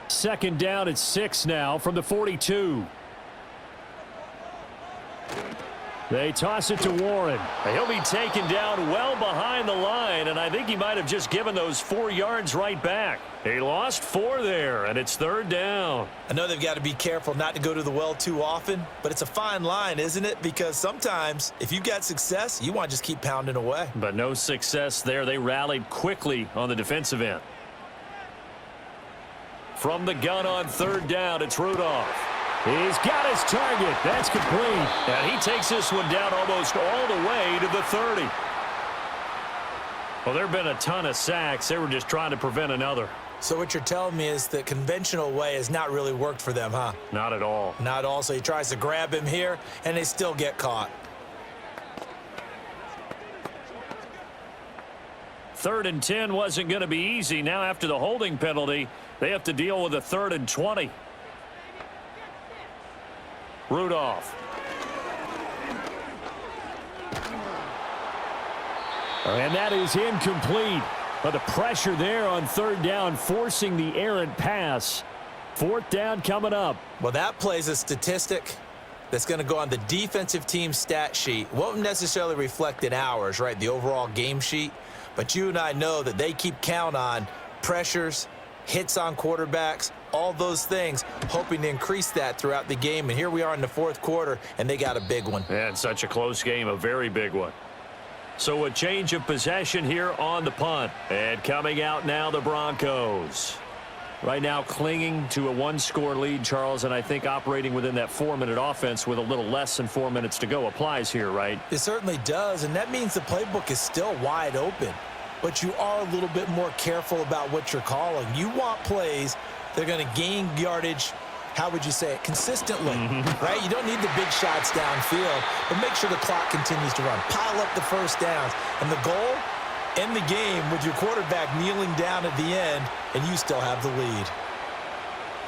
Speaker 1: 2nd down at 6 now from the 42. They toss it to Warren. He'll be taken down well behind the line, and I think he might have just given those 4 yards right back. He lost 4 there, and it's 3rd down.
Speaker 3: I know they've got to be careful not to go to the well too often, but it's a fine line, isn't it? Because sometimes, if you've got success, you want to just keep pounding away.
Speaker 1: But no success there. They rallied quickly on the defensive end. From the gun on 3rd down, it's Rudolph. He's got his target. That's complete. And he takes this one down almost all the way to the 30. Well, there have been a ton of sacks. They were just trying to prevent another.
Speaker 3: So what you're telling me is the conventional way has not really worked for them, huh?
Speaker 1: Not at all.
Speaker 3: Not at all. So he tries to grab him here, and they still get caught.
Speaker 1: 3rd and 10 wasn't going to be easy. Now after the holding penalty, they have to deal with a 3rd and 20. Rudolph. And that is incomplete. But the pressure there on 3rd down, forcing the errant pass. 4th down coming up.
Speaker 3: Well, that plays a statistic that's going to go on the defensive team stat sheet. Won't necessarily reflect in ours, right, the overall game sheet. But you and I know that they keep count on pressures, hits on quarterbacks, all those things, hoping to increase that throughout the game. And here we are in the 4th quarter, and they got a big one.
Speaker 1: And such a close game, a very big one. So a change of possession here on the punt. And coming out now, the Broncos. Right now clinging to a 1-score lead, Charles, and I think operating within that 4-minute offense with a little less than 4 minutes to go applies here, right?
Speaker 3: It certainly does, and that means the playbook is still wide open. But you are a little bit more careful about what you're calling. You want plays that are going to gain yardage, how would you say it, consistently, right? You don't need the big shots downfield, but make sure the clock continues to run. Pile up the first downs. And the goal, end the game with your quarterback kneeling down at the end, and you still have the lead.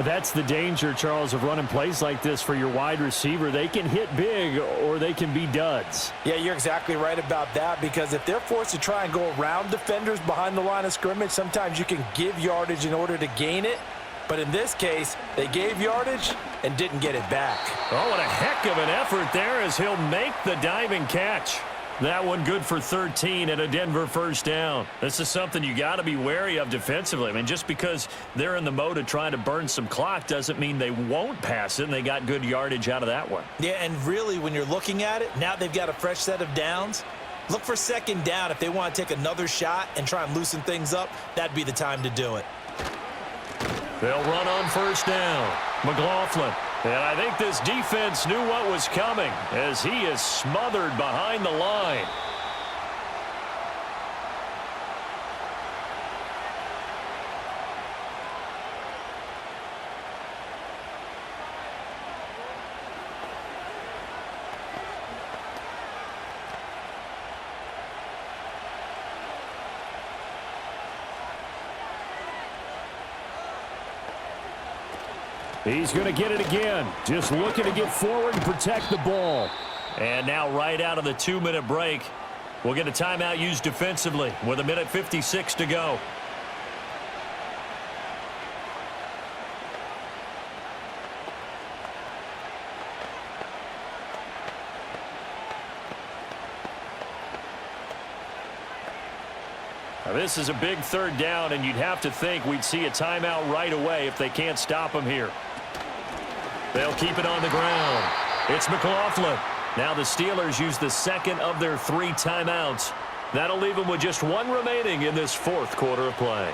Speaker 1: That's the danger, Charles, of running plays like this for your wide receiver. They can hit big or they can be duds.
Speaker 2: Yeah, you're exactly right about that, because if they're forced to try and go around defenders behind the line of scrimmage, sometimes you can give yardage in order to gain it. But in this case, they gave yardage and didn't get it back.
Speaker 1: Oh, what a heck of an effort there as he'll make the diving catch. That one good for 13 and a Denver first down. This is something you got to be wary of defensively. I mean, just because they're in the mode of trying to burn some clock doesn't mean they won't pass it, and they got good yardage out of that one.
Speaker 3: Yeah, and really, when you're looking at it, now they've got a fresh set of downs. Look for second down. If they want to take another shot and try and loosen things up, that'd be the time to do it.
Speaker 1: They'll run on first down. McLaughlin. And I think this defense knew what was coming as he is smothered behind the line. He's going to get it again. Just looking to get forward and protect the ball. And now right out of the 2-minute break, we'll get a timeout used defensively with 1:56 to go. Now, this is a big third down, and you'd have to think we'd see a timeout right away if they can't stop him here. They'll keep it on the ground. It's McLaughlin. Now the Steelers use the second of their 3 timeouts. That'll leave them with just 1 remaining in this 4th quarter of play.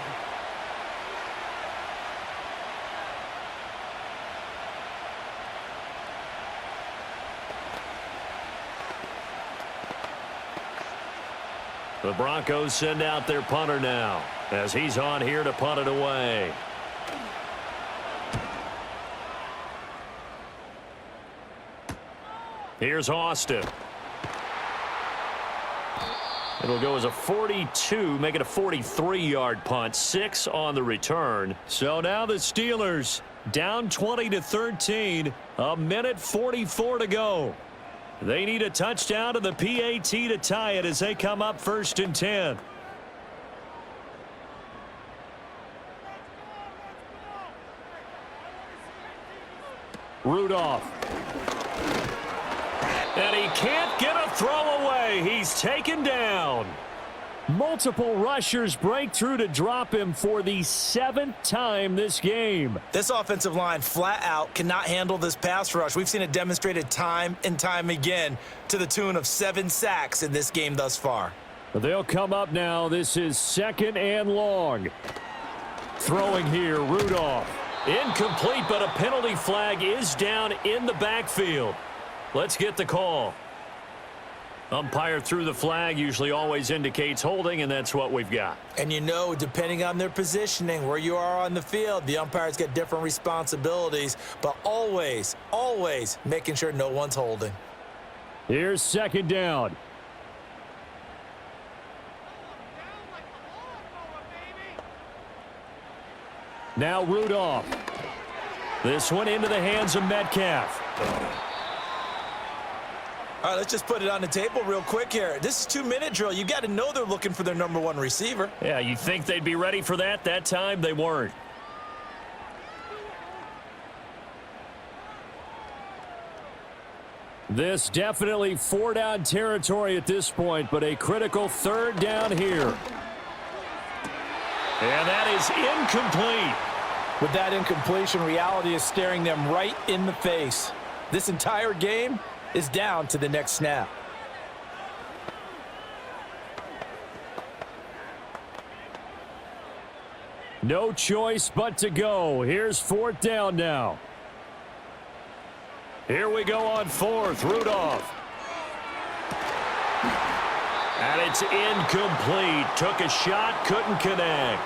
Speaker 1: The Broncos send out their punter now as he's on here to punt it away. Here's Austin. It'll go as a 42, make it a 43-yard punt, 6 on the return. So now the Steelers down 20-13, 1:44 to go. They need a touchdown to the PAT to tie it as they come up 1st and 10. Rudolph. And he can't get a throw away. He's taken down. Multiple rushers break through to drop him for the 7th time this game.
Speaker 3: This offensive line flat out cannot handle this pass rush. We've seen it demonstrated time and time again to the tune of 7 sacks in this game thus far.
Speaker 1: They'll come up now. This is 2nd and long. Throwing here, Rudolph. Incomplete, but a penalty flag is down in the backfield. Let's get the call. Umpire threw the flag, usually always indicates holding, and that's what we've got.
Speaker 3: And you know, depending on their positioning, where you are on the field, the umpires get different responsibilities, but always, always making sure no one's holding.
Speaker 1: Here's 2nd down. Now Rudolph. This one into the hands of Metcalf.
Speaker 3: All right, let's just put it on the table real quick here. This is 2-minute drill. You got to know they're looking for their #1 receiver.
Speaker 1: Yeah, you'd think they'd be ready for that. That time they weren't. This definitely 4-down territory at this point, but a critical 3rd down here. And that is incomplete.
Speaker 2: With that incompletion, reality is staring them right in the face. This entire game is down to the next snap.
Speaker 1: No choice but to go. Here's 4th down now. Here we go on 4th. Rudolph. And it's incomplete. Took a shot, couldn't connect.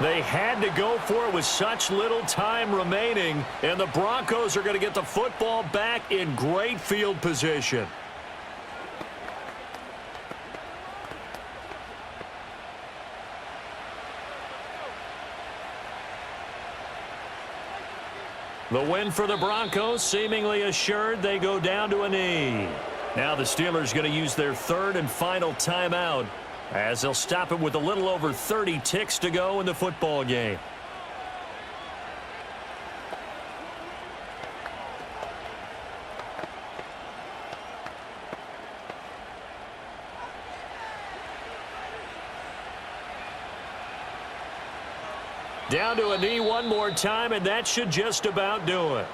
Speaker 1: They had to go for it with such little time remaining, and the Broncos are going to get the football back in great field position. The win for the Broncos seemingly assured. They go down to a knee. Now the Steelers going to use their 3rd and final timeout as they'll stop it with a little over 30 ticks to go in the football game. Down to a knee one more time, and that should just about do it.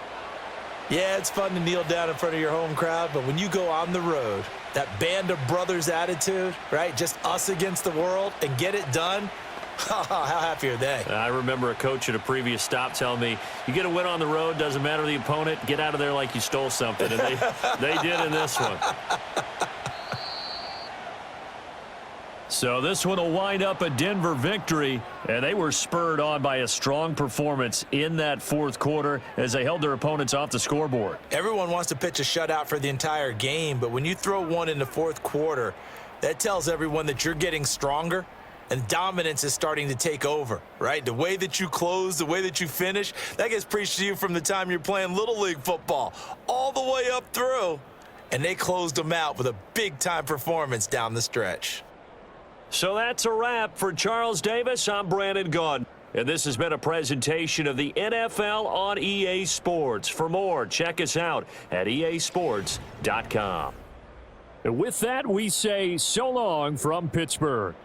Speaker 3: Yeah, it's fun to kneel down in front of your home crowd, but when you go on the road, that band of brothers attitude, right? Just us against the world and get it done. How happy are they?
Speaker 1: I remember a coach at a previous stop telling me, you get a win on the road, doesn't matter the opponent, get out of there like you stole something. And they did in this one. So this one will wind up a Denver victory, and they were spurred on by a strong performance in that fourth quarter as they held their opponents off the scoreboard.
Speaker 3: Everyone wants to pitch a shutout for the entire game, but when you throw one in the fourth quarter, that tells everyone that you're getting stronger and dominance is starting to take over, right? The way that you close, the way that you finish, that gets preached to you from the time you're playing Little League football all the way up through, and they closed them out with a big-time performance down the stretch.
Speaker 1: So that's a wrap for Charles Davis. I'm Brandon Gaudin, and this has been a presentation of the NFL on EA Sports. For more, check us out at easports.com. And with that, we say so long from Pittsburgh.